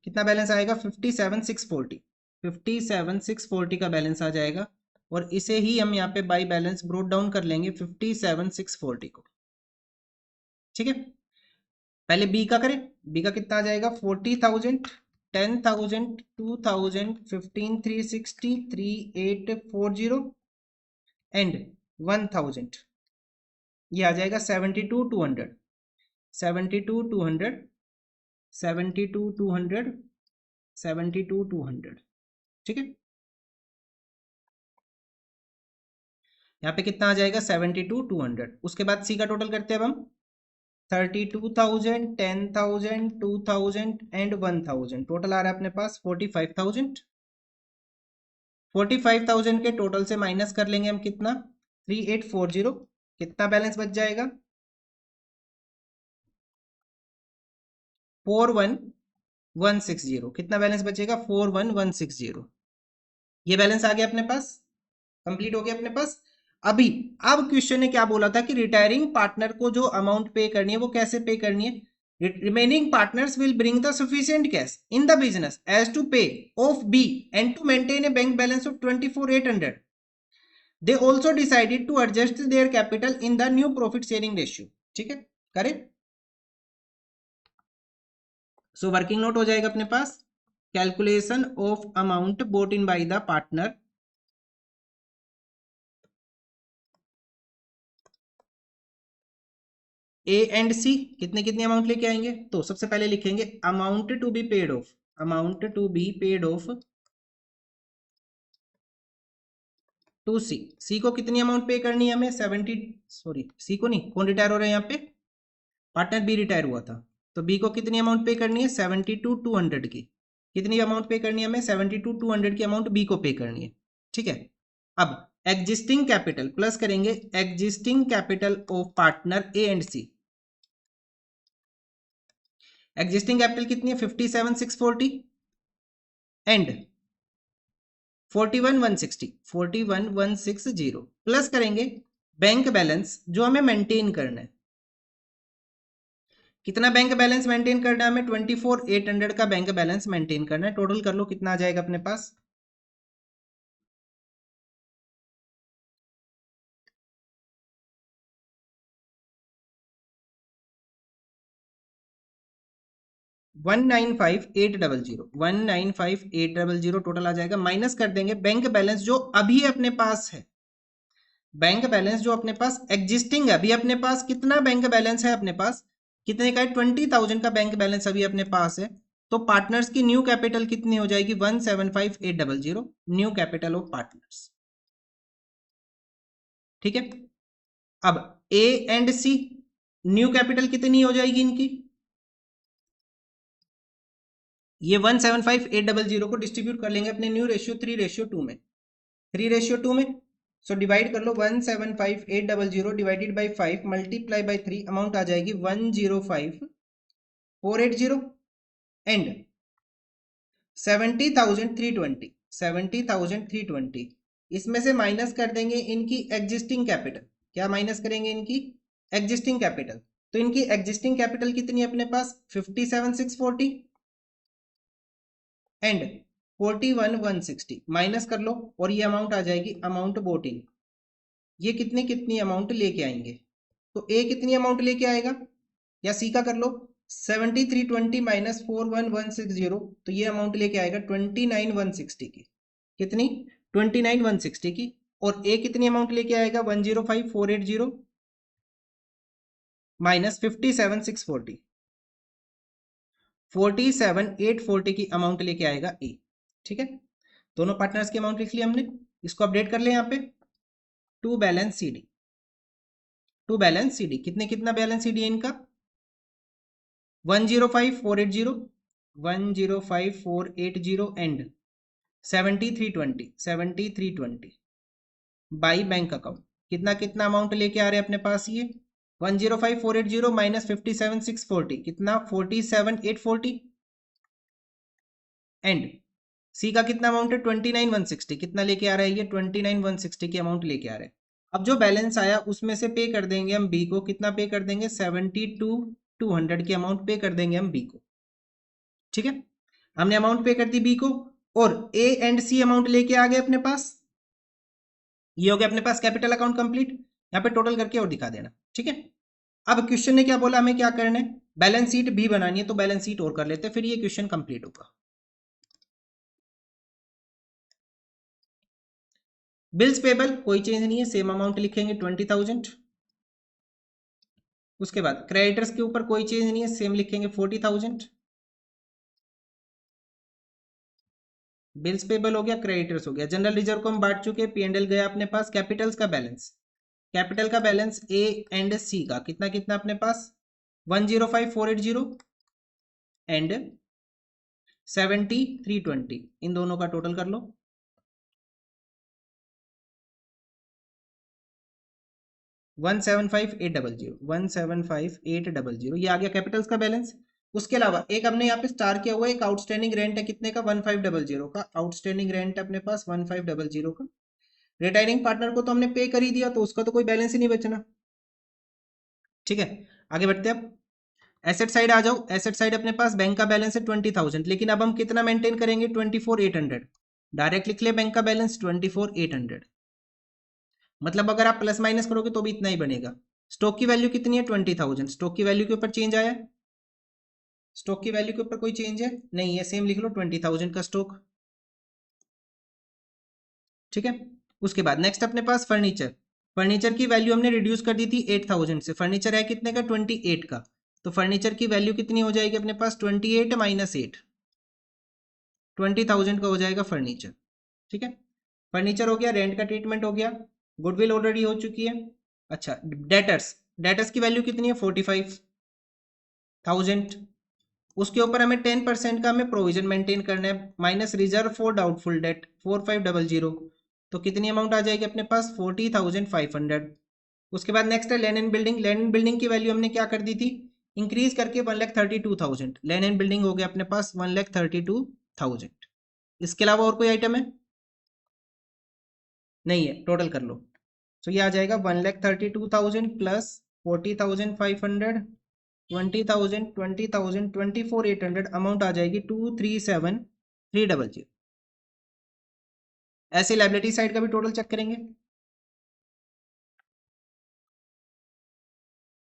S1: कितना बैलेंस आएगा 57,640, 57,640 का बैलेंस आ जाएगा। और इसे ही हम यहाँ पे बाई बैलेंस ब्रोट डाउन कर लेंगे 57,640 को, ठीक है। पहले बी का करें, बी का कितना आ जाएगा 40,000, 10,000, 2,000, 15,360, 3,840 एंड 1,000, ये आ जाएगा 72,200, 72,200, 72,200, 72,200, ठीक है। यहाँ पे कितना आ जाएगा 72,200। उसके बाद सी का टोटल करते हैं अब हम, 32,000, 10,000, 2,000 एंड 1,000, टोटल आ रहा है अपने पास 45,000। 45,000 के टोटल से माइनस कर लेंगे हम कितना 3840, कितना बैलेंस बच जाएगा 41,160, कितना बैलेंस बचेगा 41,160। ये बैलेंस आ गया अपने पास, कंप्लीट हो गया अपने पास। अभी अब क्वेश्चन ने क्या बोला था कि रिटायरिंग पार्टनर को जो अमाउंट पे करनी है वो कैसे पे करनी है, remaining partners will bring the sufficient cash in the business as to pay off B and to maintain a bank balance of 24,800। They also decided to adjust their capital in the new profit sharing ratio, ठीक है। करें, so working note हो जाएगा अपने पास, calculation of amount brought in by the partner, A and C कितने कितने amount लेके आएंगे। तो सबसे पहले लिखेंगे amount to be paid off, amount to be paid off to C, C को कितनी अमाउंट पे करनी है हमें 70, सॉरी सी को नहीं, कौन रिटायर हो रहा है यहाँ पे, पार्टनर बी रिटायर हुआ था, तो बी को कितनी अमाउंट पे करनी है 72,200 की, कितनी अमाउंट पे करनी है हमें 72,200 की अमाउंट बी को पे करनी है, ठीक है। अब एग्जिस्टिंग कैपिटल प्लस करेंगे existing capital of partner A and C, existing capital कितनी है 57,640 एंड 41,160, 41,160 प्लस करेंगे बैंक बैलेंस जो हमें मेंटेन करना है, कितना बैंक बैलेंस मेंटेन करना है हमें 24,800 का बैंक बैलेंस मेंटेन करना है। टोटल कर लो कितना आ जाएगा अपने पास 195,800, 195,800 टोटल आ जाएगा। माइनस कर देंगे बैंक बैलेंस जो अभी अपने पास है, बैंक बैलेंस जो अपने पास एग्जिस्टिंग है, अभी अपने पास कितना बैंक बैलेंस है अपने पास, कितने का है 20,000 का बैंक बैलेंस अभी अपने पास है। तो पार्टनर्स की न्यू कैपिटल कितनी हो जाएगी 175,800, न्यू कैपिटल ऑफ पार्टनर्स, ठीक है। अब A and C new capital कितनी हो जाएगी इनकी, ये 175,800 को डिस्ट्रीब्यूट कर लेंगे अपने न्यू रेशियो 3:2 में, 3:2 में। सो डिवाइड कर लो 175,800 divided by 5 multiply by 3, amount आ जाएगी 105,480 एंड 70,320, 70,320 इसमें से माइनस कर देंगे इनकी एग्जिस्टिंग कैपिटल, क्या माइनस करेंगे इनकी एग्जिस्टिंग कैपिटल, तो इनकी एग्जिस्टिंग कैपिटल कितनी है अपने पास 57,640 एंड 41,160 माइनस कर लो और ये अमाउंट आ जाएगी अमाउंट बोटिंग, ये कितनी कितनी अमाउंट लेके आएंगे, तो ए कितनी अमाउंट लेके आएगा या सी का कर लो 7320 माइनस 41,160, तो ये अमाउंट लेके आएगा 29,160 की, कितनी 29,160 की। और ए कितनी अमाउंट लेके आएगा 105,480 माइनस 57,640, 47,840 की अमाउंट लेके आएगा ए। ठीक है, दोनों पार्टनर्स की अमाउंट लिख ली हमने, इसको अपडेट कर ले यहाँ पे। To balance CD, to balance CD कितना बैलेंस सीडी है इनका 105,480, 105,480 एंड 7320 बाई बैंक अकाउंट। कितना अमाउंट लेके आ रहे हैं अपने पास ये 105,480 माइनस 57,640 कितना 47,840 एंड सी का कितना अमाउंट है 29,160 कितना लेके आ रहा है ये 29,160 की अमाउंट लेके आ रहे हैं। अब जो बैलेंस आया उसमें से पे कर देंगे हम बी को, कितना पे कर देंगे 72,200 की अमाउंट पे कर देंगे हम बी को। ठीक है, हमने अमाउंट पे कर दी बी को और ए एंड सी अमाउंट लेके आ गए अपने पास। ये हो गया अपने पास कैपिटल अकाउंट कंप्लीट, यहाँ पे टोटल करके और दिखा देना। ठीक है, अब क्वेश्चन ने क्या बोला, हमें क्या करना है बैलेंस शीट भी बनानी है, तो बैलेंस शीट और कर लेते हैं, फिर ये क्वेश्चन कंप्लीट होगा। बिल्स पेबल कोई चेंज नहीं है, सेम अमाउंट लिखेंगे 20,000। उसके बाद क्रेडिटर्स के ऊपर कोई चेंज नहीं है, सेम लिखेंगे 40,000। बिल्स पेबल हो गया, क्रेडिटर्स हो गया। जनरल रिजर्व को हम बांट चुके, पी&एल गया अपने पास। कैपिटल्स का बैलेंस, कैपिटल का बैलेंस ए एंड सी का कितना अपने पास 105,480 एंड 7320, इन दोनों का टोटल कर लो। 175,800, 175,800 ये आ गया कैपिटल्स का बैलेंस। उसके अलावा एक हमने यहाँ पे स्टार किया हुआ है, एक आउटस्टैंडिंग रेंट है कितने का 1500 का, आउटस्टैंडिंग रेंट है अपने पास 1500 का। रिटायरिंग पार्टनर को तो हमने पे कर ही दिया, तो उसका तो कोई बैलेंस ही नहीं बचना। ठीक है, आगे बढ़ते हैं। अब एसेट साइड आ जाओ। एसेट साइड अपने पास बैंक का बैलेंस है 20,000, लेकिन अब हम कितना मेंटेन करेंगे 24,800। डायरेक्ट लिख ले बैंक का बैलेंस 24,800, मतलब अगर आप प्लस माइनस करोगे तो भी इतना ही बनेगा। स्टॉक की वैल्यू कितनी है 20,000, स्टॉक की वैल्यू के ऊपर चेंज आया, स्टॉक की वैल्यू के ऊपर कोई चेंज है नहीं है, सेम लिख लो 20,000 का स्टॉक। ठीक है, उसके बाद नेक्स्ट अपने पास फर्नीचर। फर्नीचर की वैल्यू हमने रिड्यूस कर दी थी 8,000 से, फर्नीचर है कितने का 28 का, तो फर्नीचर की वैल्यू कितनी हो जाएगी अपने पास 28 माइनस 8, 20,000 का हो जाएगा फर्नीचर। ठीक है, फर्नीचर हो गया, रेंट का ट्रीटमेंट हो गया, गुडविल ऑलरेडी हो चुकी है। अच्छा, डेटर्स, डेटर्स की वैल्यू कितनी है 45,000, उसके ऊपर हमें 10% का हमें प्रोविजन मेंटेन करना है, minus reserve for doubtful date 4,500, तो कितनी अमाउंट आ जाएगी अपने पास 40,500। उसके बाद नेक्स्ट है land and building. Land and building की वैल्यू हमने क्या कर दी थी इंक्रीज करके 1,32,000, लैंड एंड बिल्डिंग हो गया अपने पास 1,32,000। इसके अलावा और कोई आइटम है नहीं है, टोटल कर लो। तो ये आ जाएगा 1,32,000 प्लस 40,500, 20,000, 20,000, 24,800, अमाउंट आ जाएगी 237,300। ऐसे लाइबिलिटी साइड का भी टोटल चेक करेंगे,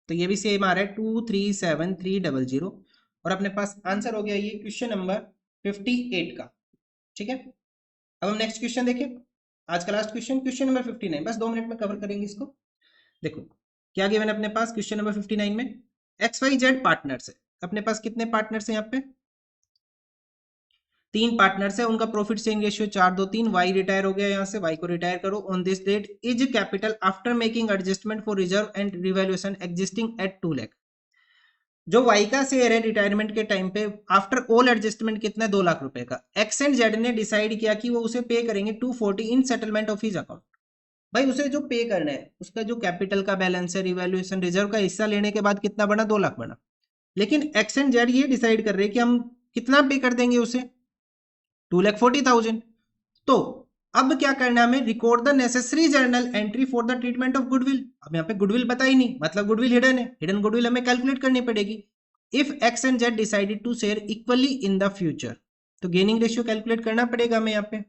S1: तो ये भी सेम आ रहा है 237,300, और अपने पास आंसर हो गया ये क्वेश्चन नंबर 58 का। ठीक है, अब हम नेक्स्ट क्वेश्चन देखें, आज का लास्ट क्वेश्चन, क्वेश्चन नंबर 59, बस 2 मिनट में कवर करेंगे इसको। देखो क्या गिवन है अपने पास क्वेश्चन नंबर 59 में, XYZ पार्टनर्स है अपने पास, कितने पार्टनर्स है यहाँ पे 3 पार्टनर्स है, उनका profit sharing ratio 4:2:3, Y retire हो गया, यहाँ से वाई को रिटायर करो। On this date is capital after making adjustment for reserve and revaluation existing at 2 lakh. जो वाई का शेयर है रिटायरमेंट के टाइम पे आफ्टर ऑल एडजस्टमेंट कितना 2 लाख रुपए का, एक्स एंड जेड ने डिसाइड किया कि वो उसे पे करेंगे 240 इन सेटलमेंट ऑफ हिज अकाउंट। भाई उसे जो पे करना है उसका जो कैपिटल का बैलेंस है, रिवैल्यूएशन रिजर्व का हिस्सा लेने के बाद कितना बना 2 लाख बना, लेकिन एक्स एंड जेड ये डिसाइड कर रहे हैं कि हम कितना पे कर देंगे उसे 2,40,000। तो अब क्या करना है हमें, record the necessary journal entry for the treatment of goodwill. अब यहाँ पे गुडविल पता ही नहीं, मतलब गुडविल हिडन है, हिडन गुडविल हमें कैलकुलेट करनी पड़ेगी। If X and Z decided to share equally in the future, तो गेनिंग रेशियो कैलकुलेट करना पड़ेगा हमें यहाँ पे।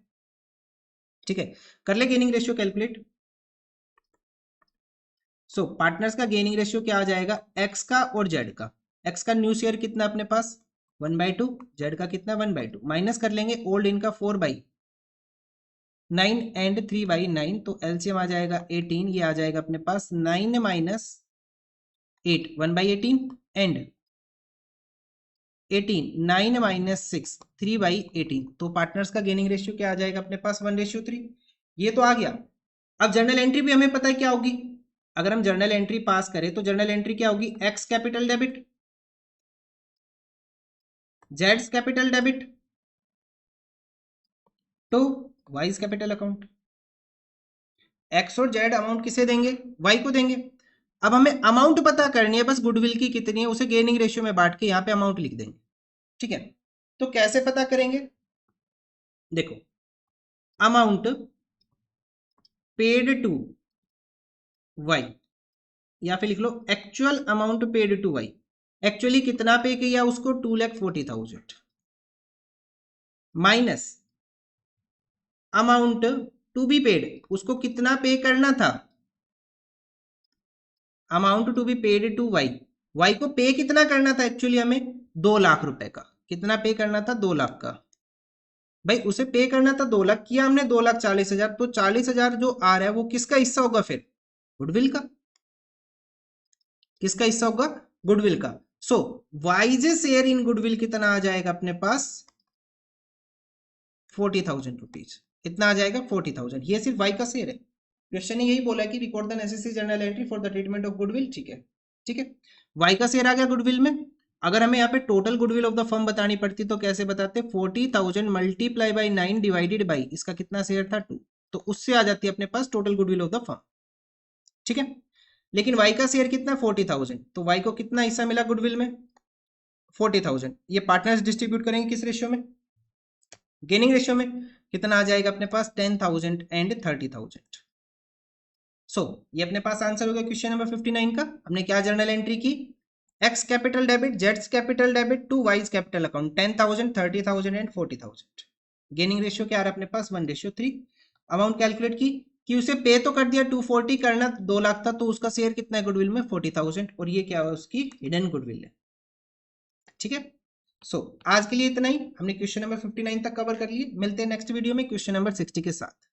S1: ठीक है, कर ले gaining ratio calculate. So partners का गेनिंग रेशियो क्या आ जाएगा, एक्स का और जेड का। एक्स का न्यू शेयर कितना अपने पास 1/2, जेड का कितना 1/2, माइनस कर लेंगे ओल्ड इनका 4/, 9 एंड 3/9, तो एलसीएम आ जाएगा 18, ये आ जाएगा अपने पास 9 माइनस 8 1/18 एंड 18 9 माइनस 6 3/18, तो पार्टनर्स का गेनिंग रेशियो क्या आ जाएगा अपने पास 1:3। ये तो आ गया। अब जर्नल एंट्री भी हमें पता है क्या होगी। अगर हम जर्नल एंट्री पास करें तो जर्नल एंट्री क्या होगी, एक्स कैपिटल डेबिट, जेड्स capital debit to Y's capital account. X और जेड अमाउंट किसे देंगे, वाई को देंगे। अब हमें अमाउंट पता करनी है बस, गुडविल की कितनी है उसे गेनिंग रेशियो में बांट के यहाँ पे अमाउंट लिख देंगे। ठीक है, तो कैसे पता करेंगे, देखो अमाउंट पेड टू वाई, या फिर लिख लो actual amount paid to Y. Actually कितना पे किया उसको 2,40,000 minus amount to be paid, उसको कितना पे करना था, amount to be paid to Y, Y को पे कितना करना था एक्चुअली हमें 2 लाख रुपए का, कितना पे करना था 2 लाख का। भाई उसे पे करना था 2 लाख, किया हमने 2,40,000, तो 40,000 जो आ रहा है वो किसका हिस्सा होगा फिर, गुडविल का। किसका हिस्सा होगा, गुडविल का। सो वाइज शेयर इन गुडविल कितना आ जाएगा अपने पास 40,000 रुपीज, कितना आ जाएगा 40,000। ये सिर्फ वाई का शेयर है। क्वेश्चन ने यही बोला कि record the necessary journal entry for the treatment of goodwill. ठीक है, ठीक है, वाई का शेयर आ गया गुडविल में। अगर हमें यहाँ पे total goodwill of the firm बतानी पड़ती तो कैसे बताते, 40,000 मल्टीप्लाई बाई 9 डिवाइडेड बाई इसका कितना शेयर था 2, तो उससे आ जाती है अपने पास total goodwill of the firm. ठीक है, लेकिन वाई का शेयर कितना 40,000, तो वाई को कितना हिस्सा मिला गुडविल में 40,000। ये पार्टनर्स डिस्ट्रीब्यूट करेंगे किस रेशियो में, गेनिंग रेशियो में। कितना आ जाएगा अपने पास 10,000 एंड 30,000। सो ये अपने पास आंसर हो गया क्वेश्चन नंबर 59 का। हमने क्या जर्नल एंट्री की, एक्स कैपिटल डेबिट, जेड्स capital debit to Y's capital account 10,000 30,000 and 40,000। Gaining ratio क्या आ रहा है अपने पास 1:3। अमाउंट कैलकुलेट की कि उसे पे तो कर दिया 240, करना 2 लाख था, तो उसका शेयर कितना है गुडविल में 40,000, और ये क्या है उसकी हिडन गुडविल है। ठीक है, सो आज के लिए इतना ही, हमने क्वेश्चन नंबर 59 तक कवर कर लिए। मिलते हैं नेक्स्ट वीडियो में क्वेश्चन नंबर 60 के साथ।